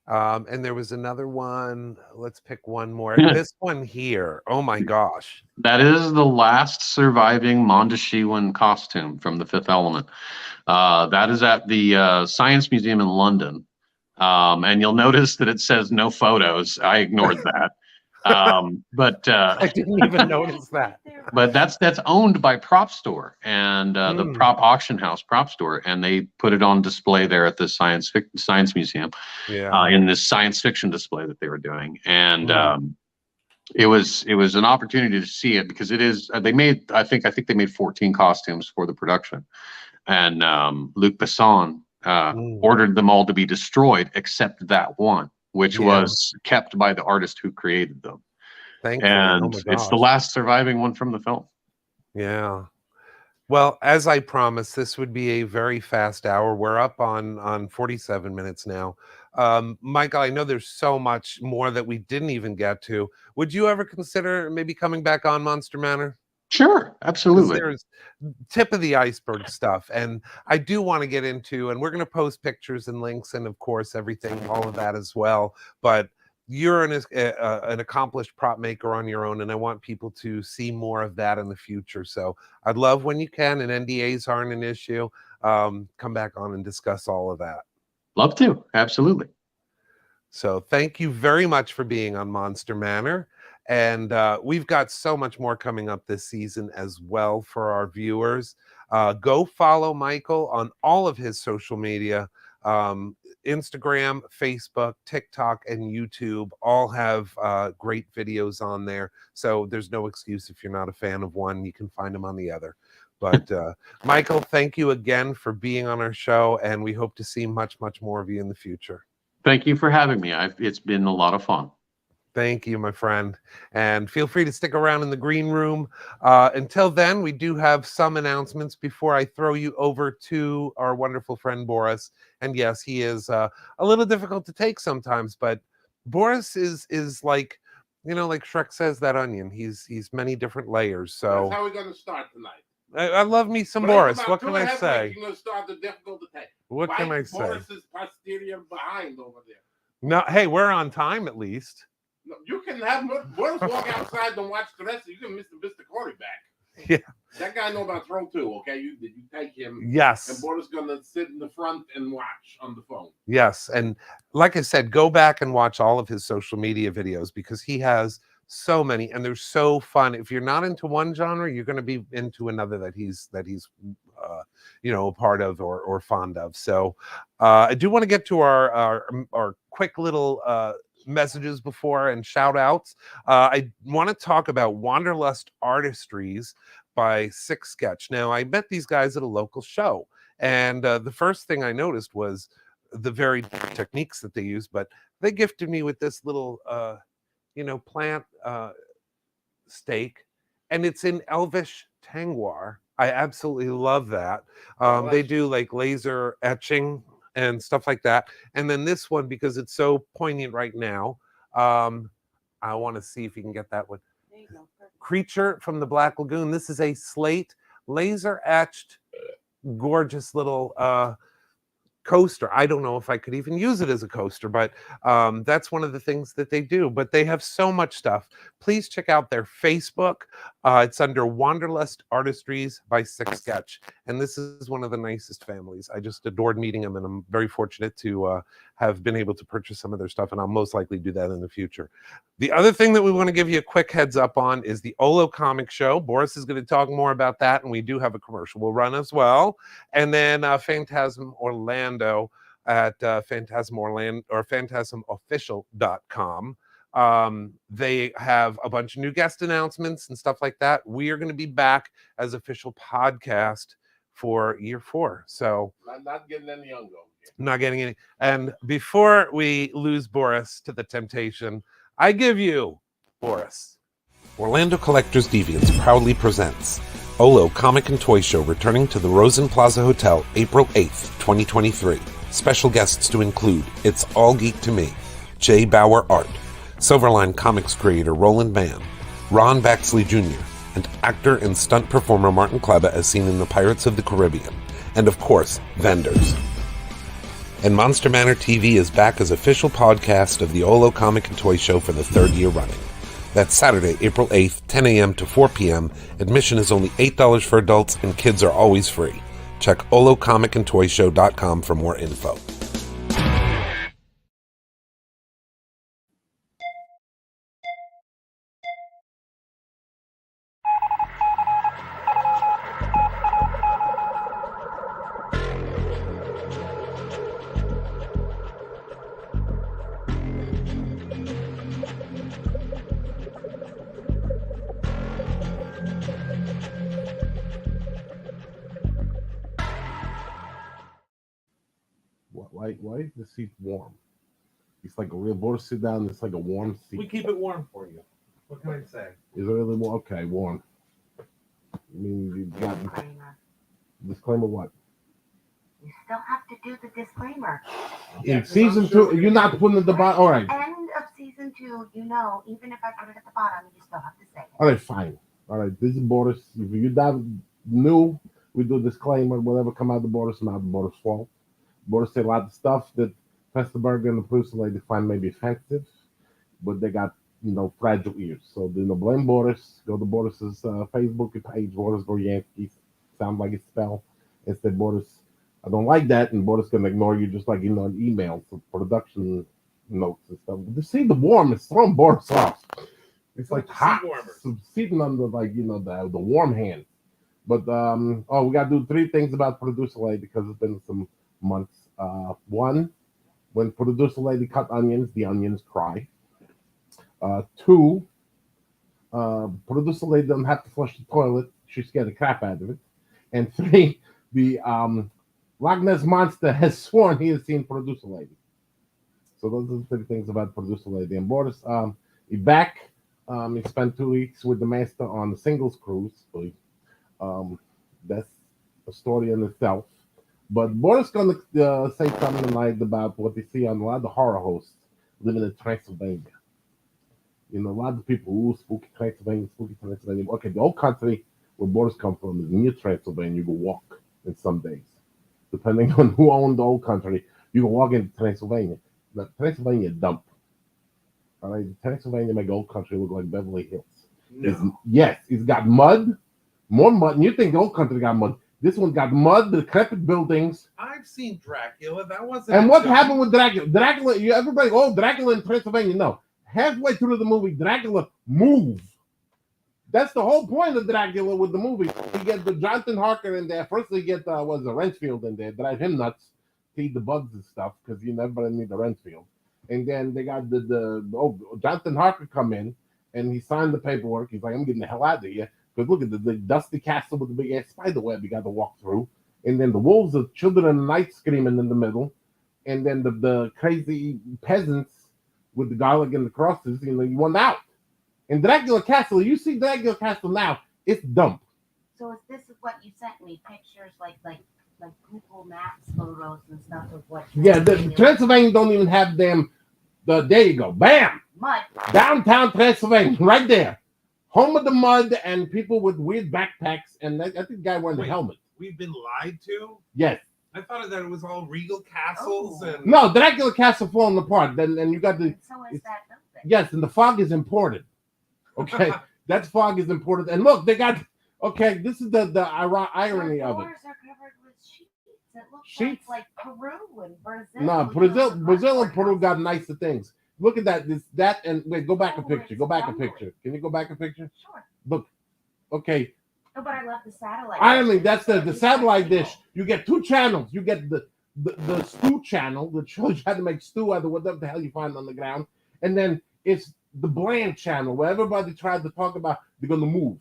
And there was another one. Let's pick one more. This one here. Oh my gosh. That is the last surviving Mondoshawan costume from The Fifth Element. That is at the Science Museum in London. And you'll notice that it says no photos. I ignored that. But I didn't even notice that. But that's owned by Prop Store and the Prop Auction House Prop Store, and they put it on display there at the Science Museum. Yeah. In this science fiction display that they were doing, and it was an opportunity to see it because it is. They made I think they made 14 costumes for the production, and Luc Besson ordered them all to be destroyed except that one, which was kept by the artist who created them. Thankfully. And Oh my it's the gosh. last surviving one from the film. Yeah. Well, as I promised, this would be a very fast hour. We're up on 47 minutes now. Michael, I know there's so much more that we didn't even get to. Would you ever consider maybe coming back on Monster Manor? Sure, absolutely. There's tip of the iceberg stuff, and I do want to get into, and we're going to post pictures and links, and of course everything, all of that as well. But you're an accomplished prop maker on your own, and I want people to see more of that in the future. So I'd love when you can, and NDAs aren't an issue. Come back on and discuss all of that. Love to, absolutely. So thank you very much for being on Monster Manor. And we've got so much more coming up this season as well for our viewers. Go follow Michael on all of his social media. Instagram, Facebook, TikTok, and YouTube all have great videos on there. So there's no excuse if you're not a fan of one, you can find them on the other. But Michael, thank you again for being on our show, and we hope to see much, much more of you in the future. Thank you for having me. It's been a lot of fun. Thank you, my friend. And feel free to stick around in the green room. Until then, we do have some announcements before I throw you over to our wonderful friend Boris. And yes, he is a little difficult to take sometimes, but Boris is like, you know, like Shrek says, that onion. He's many different layers. So that's how we're going to start tonight. I love me some Boris. What can I say? You're going to start the difficult to take. What can I say? Boris's posterior behind over there. No, hey, we're on time at least. No, you can have Boris walk outside and watch the rest. You can miss the Corrie back. Yeah. That guy know about throw too, okay? You take him. Yes. And Boris gonna sit in the front and watch on the phone. Yes. And like I said, go back and watch all of his social media videos because he has so many and they're so fun. If you're not into one genre, you're going to be into another that he's you know, a part of or fond of. So I do want to get to our quick little messages before and shout outs. I want to talk about Wanderlust Artistries by Six Sketch. Now, I met these guys at a local show, and the first thing I noticed was the very techniques that they use, but they gifted me with this little you know, plant stake, and it's in Elvish Tangwar. I absolutely love that. They do like laser etching and stuff like that. And then this one, because it's so poignant right now, I want to see if you can get that one. There you go. Creature from the Black Lagoon. This is a slate, laser etched, gorgeous little coaster. I don't know if I could even use it as a coaster, but that's one of the things that they do. But they have so much stuff. Please check out their Facebook. It's under Wanderlust Artistries by Six Sketch. And this is one of the nicest families. I just adored meeting them, and I'm very fortunate to have been able to purchase some of their stuff, and I'll most likely do that in the future. The other thing that we want to give you a quick heads up on is the Olo Comic Show. Boris is going to talk more about that, and we do have a commercial we'll run as well. And then Phantasm Orlando at Phantasm Orlando or phantasmofficial.com. They have a bunch of new guest announcements and stuff like that. We are going to be back as official podcast for year 4. So Not getting any younger. not getting any. And before we lose Boris to the temptation, I give you Boris. Orlando Collectors Deviants proudly presents Olo Comic and Toy Show, returning to the Rosen Plaza Hotel April 8th, 2023. Special guests to include It's All Geek to Me, Jay Bauer Art, Silverline Comics creator Roland Mann, Ron Baxley Jr., and actor and stunt performer Martin Kleba as seen in the Pirates of the Caribbean, and of course, vendors. And Monster Manor TV is back as official podcast of the Olo Comic and Toy Show for the 3rd year running. That's Saturday, April 8th, 10 a.m. to 4 p.m. Admission is only $8 for adults, and kids are always free. Check olocomicandtoyshow.com for more info. Why is the seat warm? It's like a real Boris sit down. It's like a warm seat. We keep it warm for you. What can I say? Is it really warm? Okay, warm. I mean, you got disclaimer what? You still have to do the disclaimer. In season 2, you're not putting it at the bottom. All right. End of season 2, even if I put it at the bottom, you still have to say it. All right, fine. All right, this is Boris. If you're not new, we do disclaimer. Whatever come out of the Boris, not the Boris' fault. Boris said a lot of stuff that Festerberger and the producer lady find maybe offensive, but they got, fragile ears. So, blame Boris. Go to Boris's Facebook page, Boris Goryansky. Sound like it's spelled. Instead, Boris, I don't like that, and Boris going to ignore you just like, an email for production notes and stuff. But to see the warm, it's throwing Boris off. It's like hot. Sitting under, the warm hand. But, we got to do 3 things about producer lady because it's been some months. 1, when producer lady cut onions, the onions cry. 2, producer lady doesn't have to flush the toilet; she scared the crap out of it. And 3, the Loch Ness monster has sworn he has seen producer lady. So those are the 3 things about producer lady. And Boris, he's back. He spent 2 weeks with the master on the singles cruise. That's a story in itself. But Boris going to say something tonight about what they see on a lot of the horror hosts living in Transylvania. A lot of people, spooky Transylvania. Okay, the old country where Boris come from is near Transylvania. You can walk in some days. Depending on who owned the old country, you can walk into Transylvania. Now, Transylvania dump. All right, Transylvania make old country look like Beverly Hills. No. It's got mud, more mud. And you think the old country got mud. This one got mud, decrepit buildings. I've seen Dracula. That wasn't. And what happened with Dracula? Everybody, Dracula in Transylvania. No. Halfway through the movie, Dracula moved. That's the whole point of Dracula with the movie. You get the Jonathan Harker in there. First, they get Renfield in there, drive him nuts, feed the bugs and stuff, because everybody need the Renfield. And then they got Jonathan Harker come in, and he signed the paperwork. He's like, I'm getting the hell out of here. Because look at the dusty castle with the big ass spider web you got to walk through. And then the wolves of children in the night screaming in the middle. And then the crazy peasants with the garlic and the crosses, you won out. In Dracula Castle, you see Dracula Castle now, it's dump. So this is what you sent me, pictures like Google Maps photos and stuff of what. Yeah, the Transylvania don't even have them. There you go, bam, mud. Downtown Transylvania, right there. Home of the mud and people with weird backpacks, and I think the guy wearing a helmet. We've been lied to? Yes. I thought that it was all regal castles and No, Dracula Castle falling apart. Then you got the So is that building. Yes, and the fog is imported. Okay. That fog is imported. And look, they got this is the irony of it. Doors are covered with sheets. It looks Sheets? like Peru and Brazil. No, Brazil and Peru got nicer things. Look at that. Wait, go back a picture. Go back a picture. Can you go back a picture? Sure. Look. Okay. Oh, but I love the satellite. I mean, that's the satellite dish. You get 2 channels. You get the stew channel that shows you how to make stew out of whatever the hell you find on the ground. And then it's the bland channel where everybody tried to talk about they're going to move.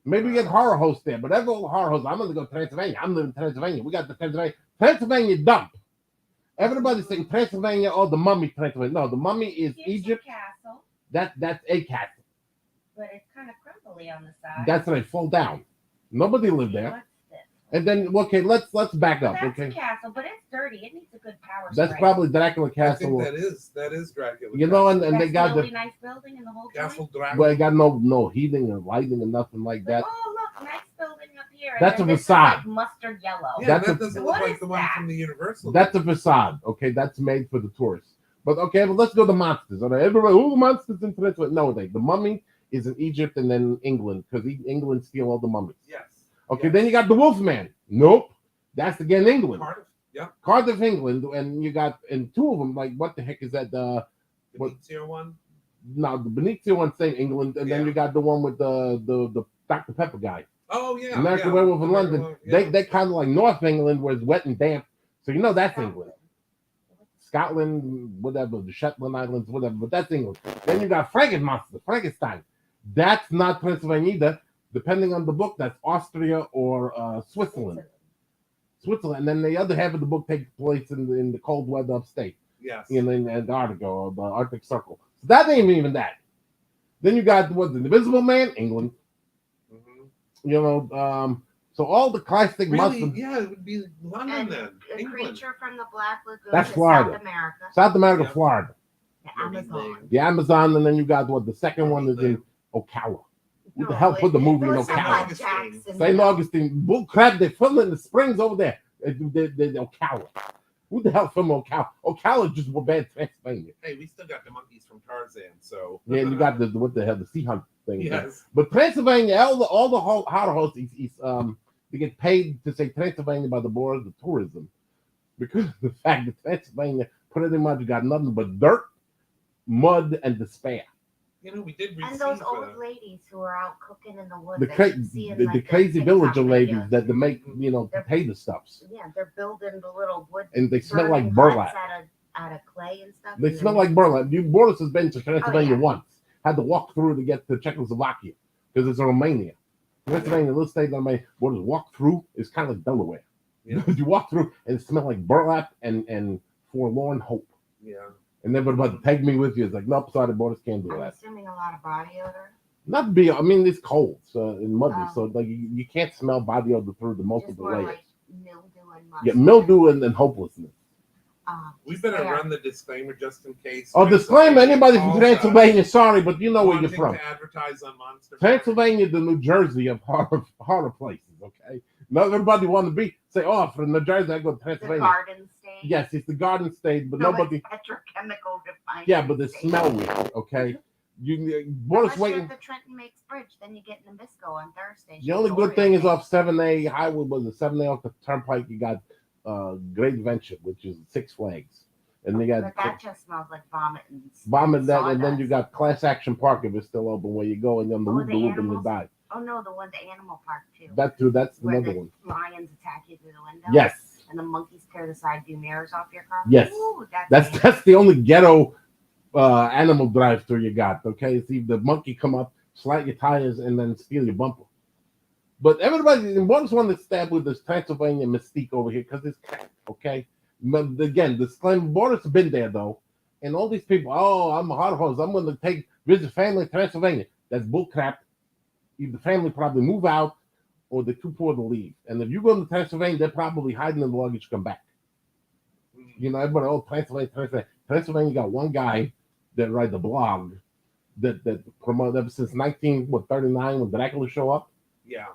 Maybe we get horror hosts there, but every horror host, I'm gonna go to Transylvania. I'm living in Transylvania. We got the Transylvania dump. Everybody's saying Transylvania, oh, the Mummy, Transylvania. No, the Mummy is Here's Egypt. the castle, That's a castle. but it's kind of crumbly on the side. That's right, fall down. Nobody lived there. What's this? And then, okay, let's back Well, up. that's Okay, a castle, but it's dirty. It needs a good power that's spray. probably Dracula I think Castle. that is Dracula. You know, and That's they got the only the nice building in the whole Castle joint. Dracula. well, it got no heating or lighting or nothing like that. Like, oh look, nice building up here. That's and a then this is facade. like mustard yellow. Yeah, That's that a- doesn't What look like is the one that? from the Universal. That's a facade. Okay, that's made for the tourists. But okay, but let's go to monsters. All right, everybody, the monsters in Transylvania? No, the Mummy is in Egypt and then England because England steal all the mummies. Yes. Okay, Yes. then you got the Wolfman. Nope, that's again England. Cardiff. Yeah. Cardiff, England, and you got and two of them. Like what the heck is that? The What- Venezia one. No, the Benicio one saying England, and then Yeah. you got the one with the Dr Pepper guy. Oh yeah. American yeah. Werewolf in American London. Werewolf, yeah. They kind of like North England where it's wet and damp, so you know that's England. Scotland, whatever, the Shetland Islands, whatever, but that's England. Then you got Frankenstein. That's not Pennsylvania either. Depending on the book, that's Austria or Switzerland. And then the other half of the book takes place in the cold weather upstate, Yes. in Antarctica or the Arctic Circle. So that ain't even that. Then you got what's the Invisible Man, England. Mhm. You know, so all the classic Really? monsters. Yeah, it would be London And then. the England. creature from the Black Lagoon That's is Florida. South America, South America, Yeah. Florida. the Amazon. The Amazon, and then you got what the second one is in Ocala. Who the hell put the movie in It was Ocala? like Jackson. St. Augustine, bull crap. They filmed it in the springs over there. Ocala. Who the hell filmed Ocala? Ocala just were bad Pennsylvania. Hey, we still got the monkeys from Tarzan, so. Yeah, and you got the what the hell the sea hunt thing. Yes. But Pennsylvania, all the horror hosts, they get paid to say Pennsylvania by the board of the tourism because of the fact that Pennsylvania pretty much got nothing but dirt, mud, and despair. You know, we did receive And those old ladies who are out cooking in the woods. The, that cra- you see in, the, like, the crazy TikTok villager ladies videos. that they make, They're- potato stuffs. Yeah, they're building the little wood. And they smell burning like burlap. huts out of clay and stuff. They and smell then- like burlap. Boris has been to Pennsylvania yeah. once. Had to walk through to get to Czechoslovakia because it's Romania. Pennsylvania, little state on my what is walk through is kind of like Delaware. Yeah. You walk through and it smells like burlap and forlorn hope. Yeah. And then but take me with you. It's like, nope, sorry, Boris can't do I'm that. assuming a lot of body odor. Not to be, I mean, it's cold and muddy, Oh. so like you can't smell body odor through the Just multiple more layers. like mildew and mustard. Yeah, mildew and hopelessness. We better despair. run the disclaimer just in case. Oh, disclaimer, anybody from calls Pennsylvania, sorry, but you know where you're wanting from. to advertise on Monster. Pennsylvania, the New Jersey of horror places, okay? Not everybody want to be, say, oh, from New Jersey, I go to The Pennsylvania. Garden State. Yes, it's the Garden State, but No, nobody, it's petrochemical refining. yeah, but they state. smell weird, okay? Boris Unless you're waiting. at the Trenton Makes Bridge, then you get Nabisco on Thursday. The only good thing is off 7A highway was the 7A off the turnpike. You got Great Adventure, which is Six Flags, and they got But that just smells like vomit and Bomb that, and then sawdust. you got Class Action Park if it's still open where you go, and then the Oh, loop the the loop and you animals? die. Oh no, the one the animal park too. That too. That's where another the one. lions attack you through the window. Yes, And the monkeys tear the side view mirrors off your car. Yes. Ooh, that's the only ghetto animal drive-through you got. Okay, see the monkey come up, slight your tires, and then steal your bumper. But everybody, one one to stab with this Pennsylvania mystique over here because it's okay. But again, disclaimer: Boris has been there though, and all these people. Oh, I'm a hot horse. I'm going to visit family in Pennsylvania. That's bullcrap. Either the family probably move out, or they're too poor to leave. And if you go to Pennsylvania, they're probably hiding in the luggage. Come back. You know, everybody. Oh, Pennsylvania. Pennsylvania got one guy that write the blog that promoted ever since 1939 when Dracula show up. Yeah.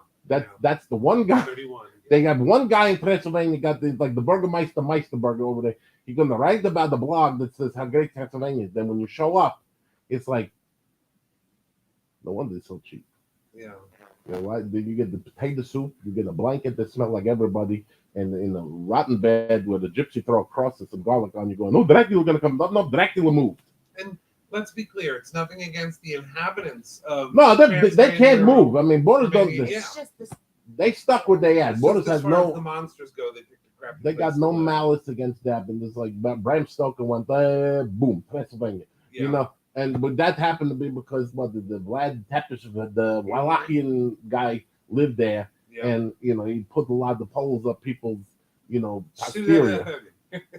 That's the one guy. 31. They got one guy in Pennsylvania got the Burgermeister Meisterburger over there. He's gonna write about the blog that says how great Pennsylvania is. Then when you show up, it's like no wonder it's so cheap. Yeah. You know what? Then you get the potato soup, you get a blanket that smells like everybody, and in a rotten bed where the gypsy throw a cross and some garlic on you going, no, Dracula gonna come. No, Dracula moved. And let's be clear, it's nothing against the inhabitants of. No, they can't Transylvania. move. I mean, Boris does Maybe, this. yeah. It's just this. They stuck where they at. It's Boris just as has far as the no. monsters go, they picked a crappy They got place no to live. malice against that. And it's like Bram Stoker went, boom, Pennsylvania. Yeah. You know, but that happened to be because the Vlad Tepes, the Wallachian guy lived there, and he put a lot of the poles up people's posterior.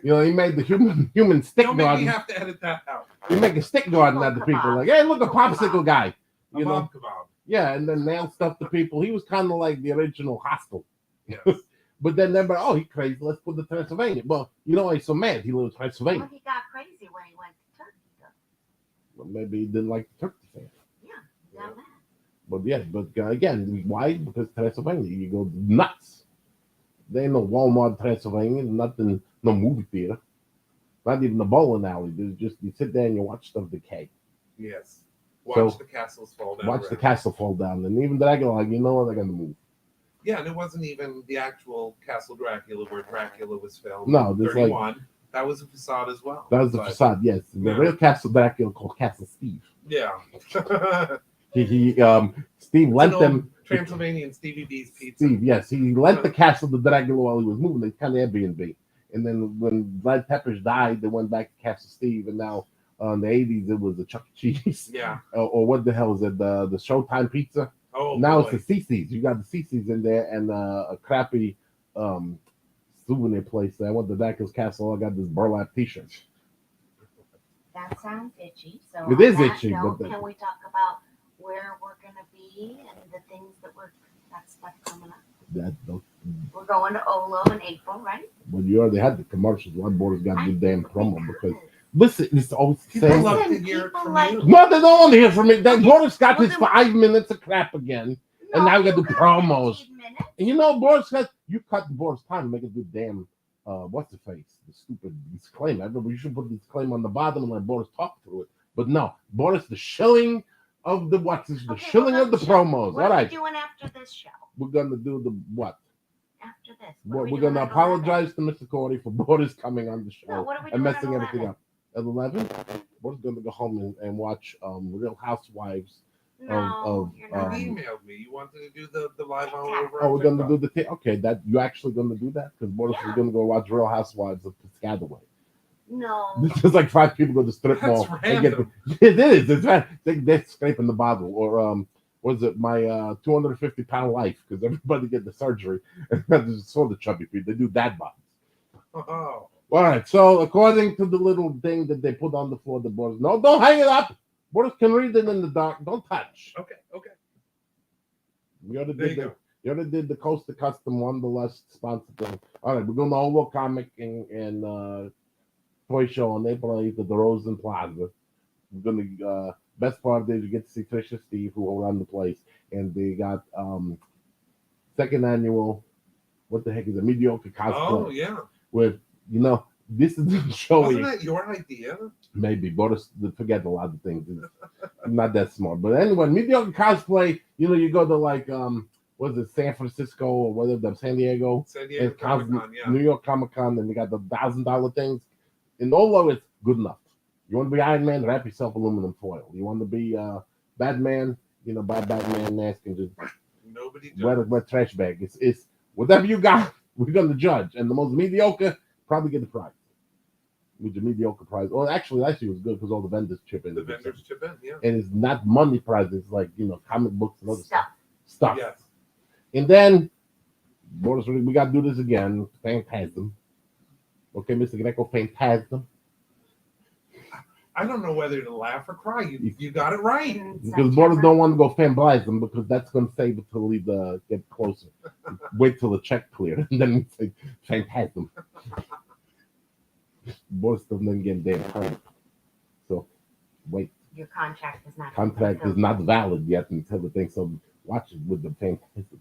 He made the human stick Don't garden. make me have to edit that out. He make a stick garden out of people, like, hey, look, a popsicle guy. A mob kebab. Yeah, and then nail stuff to people. He was kind of like the original Hostel. Yes. But then everybody, oh, he crazy. Let's put the Transylvania. Well, you know why he's so mad? He lives in Transylvania. Well, he got crazy when he went to Turkey, though. Well, maybe he didn't like the Turkey fan. Yeah, got mad. But yeah, but again, why? Because Transylvania, you go nuts. There ain't no Walmart, Transylvania, nothing, no movie theater, not even the bowling alley. There's just you sit there and you watch stuff decay. Yes. Watch the castles fall down. Watch the castle fall down, and even Dracula, like, you know what, they're gonna move. Yeah, and it wasn't even the actual Castle Dracula where Dracula was filmed. No, there's 31. That was a facade as well. That was the facade, yes. The real Castle Dracula called Castle Steve. Yeah. Steve lent them Transylvanian Stevie B's pizza. Steve, yes, he lent the castle to Dracula while he was moving. They kind of Airbnb, and then when Vlad Tepes died, they went back to Castle Steve, and now in the 80s it was the Chuck E. Cheese. Yeah. Or what the hell is it? The Showtime Pizza. Oh. Now boy. it's the CC's. You got the CC's in there, and a crappy souvenir place. I went to Dracula's Castle. I got this burlap T-shirt. That sounds itchy. So It is on that itchy, note, but can we talk about where we're gonna be and the things that that stuff coming up? We're going to Olo in April, right? Well, you already had the commercials. One board's got to do damn promo because listen, it's always the People same. love to hear it from you. No, they don't want to hear from me. That Boris got his 5 minutes of crap again, and now we got to do promos. And you know, Boris got you cut the Boris time to make it do damn. What's the face? The stupid disclaimer. Everybody, you should put the disclaimer on the bottom and let Boris talk through it. But no, Boris, the shilling of the shilling of the promos. What All are right, we doing after this show? we're gonna do the what? After this, We're gonna apologize to Mr. Corey for Boris coming on the show No, what are we and doing messing at everything 11? up. At 11, Boris gonna go home and watch Real Housewives. No, you're not. You emailed me. You wanted to do the live on over. Oh, we're gonna do the okay. That you actually gonna do that because Boris is gonna go watch Real Housewives of Piscataway. No. There's like 5 people go to the strip That's mall. random. It is. It's right. They're scraping the bottle. Or was it my 250-pound life? Because everybody get the surgery and there's sort of chubby people. They do dad bods. Oh. All right. So according to the little thing that they put on the floor, the Boris, no, don't hang it up. Boris can read it in the dark. Don't touch. Okay. You already There you did go. you already did the Costa Custom Wanderlust sponsor thing. All right, we're going to Olo Comic and Toy Show on April 8th at the Rosen Plaza. We're going to best part of it is you get to see Trisha Steve, who will run the place, and they got second annual. What the heck is it? Mediocre cosplay. Oh yeah. With this is the show. Wasn't that your idea? Maybe, but forget a lot of things. I'm not that smart. But anyway, mediocre cosplay, you go to like, was it San Francisco or whatever, San Diego? San Diego Comic-Con, yeah. New York Comic-Con, and they got the $1,000 things. In Olo, it's good enough. You want to be Iron Man, wrap yourself aluminum foil. You want to be Batman, buy Batman mask and just Nobody wet trash bag. It's whatever you got, we're going to judge. And the most mediocre probably get the prize. With the mediocre prize. Well, actually, last year was good because all the vendors chip in. The vendors chip in, yeah. And it's not money prizes, like, comic books and other stuff. Yes. And then, Boris, we got to do this again. Phantasm. Okay, Mr. Greco, Phantasm. I don't know whether to laugh or cry. You got it right. Because Boris don't want to go Phanblasm because that's going to save it till we get closer. Wait till the check clear. And then we say Phantasm. Boris doesn't get damn hurt. So, wait. Your contract is not. Contract is not valid yet until the thing. So, watch it with the Phantasm.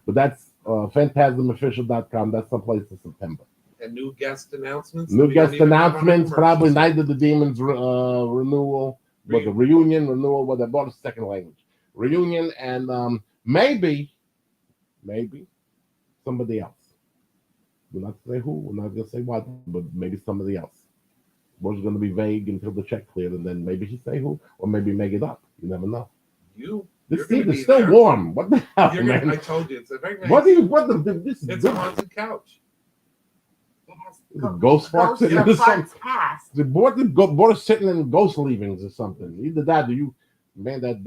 But that's phantasmofficial.com. That's someplace in September. And new guest announcements. New guest announcements. Probably Night of the Demons renewal. But the reunion, renewal, what they bought a second language. Reunion and maybe somebody else. We're not going to say who, we're not going to say what, but maybe somebody else. We're going to be vague until the check cleared, and then maybe he say who, or maybe make it up. You never know. This seat is still warm. What the hell, man? I told you, it's a very nice. This is It's good. a haunted couch. It has Ghost farts in of it or something. farts past. The border's sitting in ghost leavings or something. Either that or you, man, that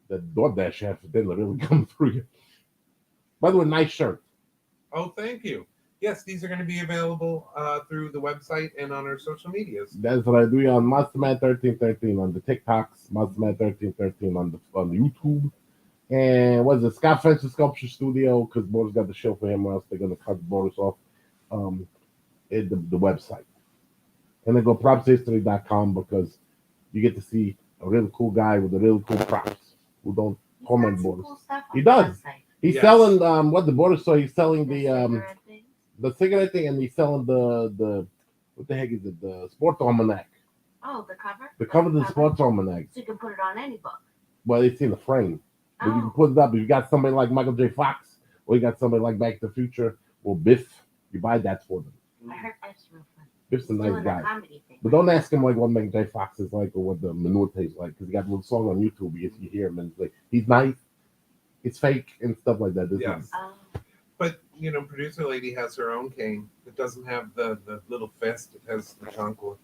DoorDash chef didn't really come through you. By the way, nice shirt. Oh, thank you. Yes, these are going to be available through the website and on our social medias. That's what I do on MonsterMan1313 on the TikToks, MonsterMan1313 on the YouTube. And what's it, Scott Fencer Sculpture Studio, because Boris got the show for him, or else they're going to cut Boris off at the website. And then go propshistory.com because you get to see a really cool guy with a really cool props who don't comment Boris. Cool stuff on He the does. website. He's selling what the Boris saw. He's selling the cigarette thing, and he's selling the what the heck is it? The sports almanac. Oh, the cover. The cover of the sports almanac. So you can put it on any book. Well, it's in the frame. But you can put it up. If you got somebody like Michael J. Fox, or you got somebody like Back to the Future, or Biff, you buy that for them. I heard Biff's real fun. Biff's a nice guy. But don't ask him like what Michael J. Fox is like or what the Manor tastes like, because he got a little song on YouTube. If you hear him, and it's like, he's nice, it's fake, and stuff like that. Yes. But, you know, producer lady has her own cane. It doesn't have the little fist. It has the chocolate.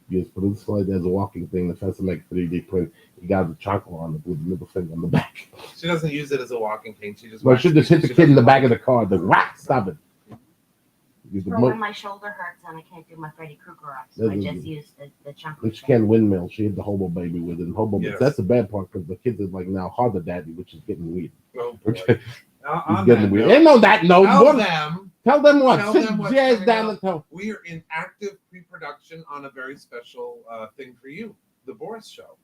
Yes, but it's like there's a walking thing. The fence to make 3D print. You got the chocolate on it with the middle finger on the back. She doesn't use it as a walking cane. She just. Well, she just hit the kid in the back of the car. The whack, stop it. For when my shoulder hurts and I can't do my Freddy Krueger up, so I just use the chocolate. She can't windmill. She hit the hobo baby with it. And hobo, Yes. That's the bad part because the kids are like now harder daddy, which is getting weird. Oh, boy. It's getting weird. Ain't no that no. Tell them what. Tell Sit them what's jazz coming down up. and tell. We are in active pre-production on a very special thing for you, the Boris Show.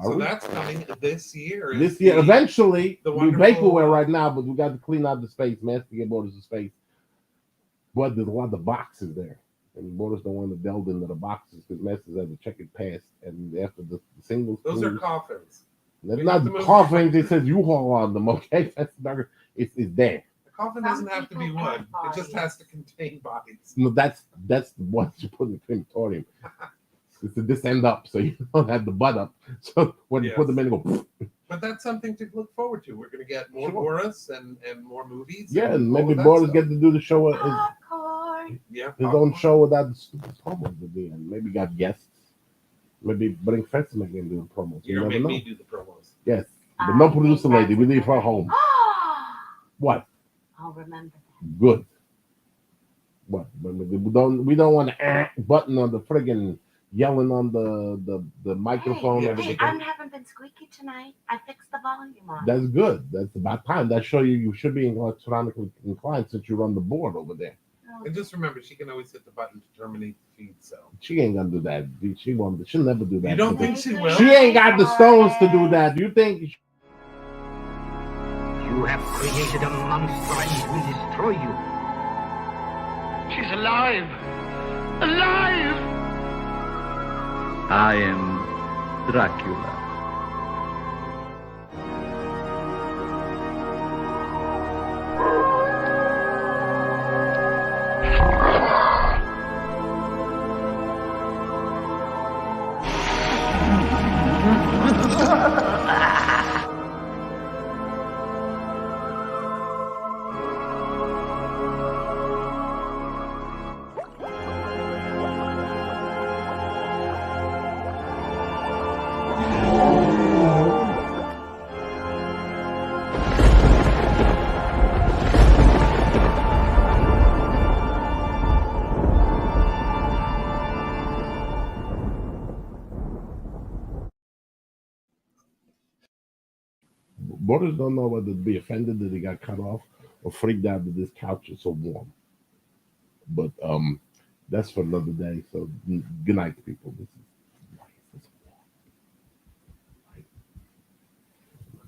So that's coming this year. This year, eventually, the we wonderful- vaporware right now, but we got to clean out the space. Masticate Borders of space. But there's a lot of boxes there, and Borders don't want to delve into the boxes because Masters have to check it past. And after the singles, Those are coffins. They're not coffins. It says U-Haul on them. Okay, that's it's there. The coffin doesn't have to be wood. It just has to contain bodies. No, that's the ones you put in the crematorium. It's to this end up, so you don't have the butt up. So when you put them in, go. But that's something to look forward to. We're going to get more Boris and more movies. Yeah, and maybe Boris get to do the show. His own show without the stupid promos at the end. Maybe got guests. Maybe bring Fencer again and do the promos. You're You going to never make know. me do the promos. Yes, but no producer lady. We leave her home. What? I'll remember that. Good. What? We don't want to button on the friggin' yelling on the microphone. Hey, I haven't been squeaky tonight. I fixed the volume on. That's good. That's about time. That show you should be electronically inclined since you run the board over there. And just remember, she can always hit the button to terminate the feed. So she ain't gonna do that. She won't. She'll never do that. You don't think she will? She ain't got the stones to do that. You think? You have created a monster and it will destroy you. She's alive! Alive! I am Dracula. Borders don't know whether to be offended that he got cut off or freaked out that this couch is so warm. But that's for another day. So good night, people.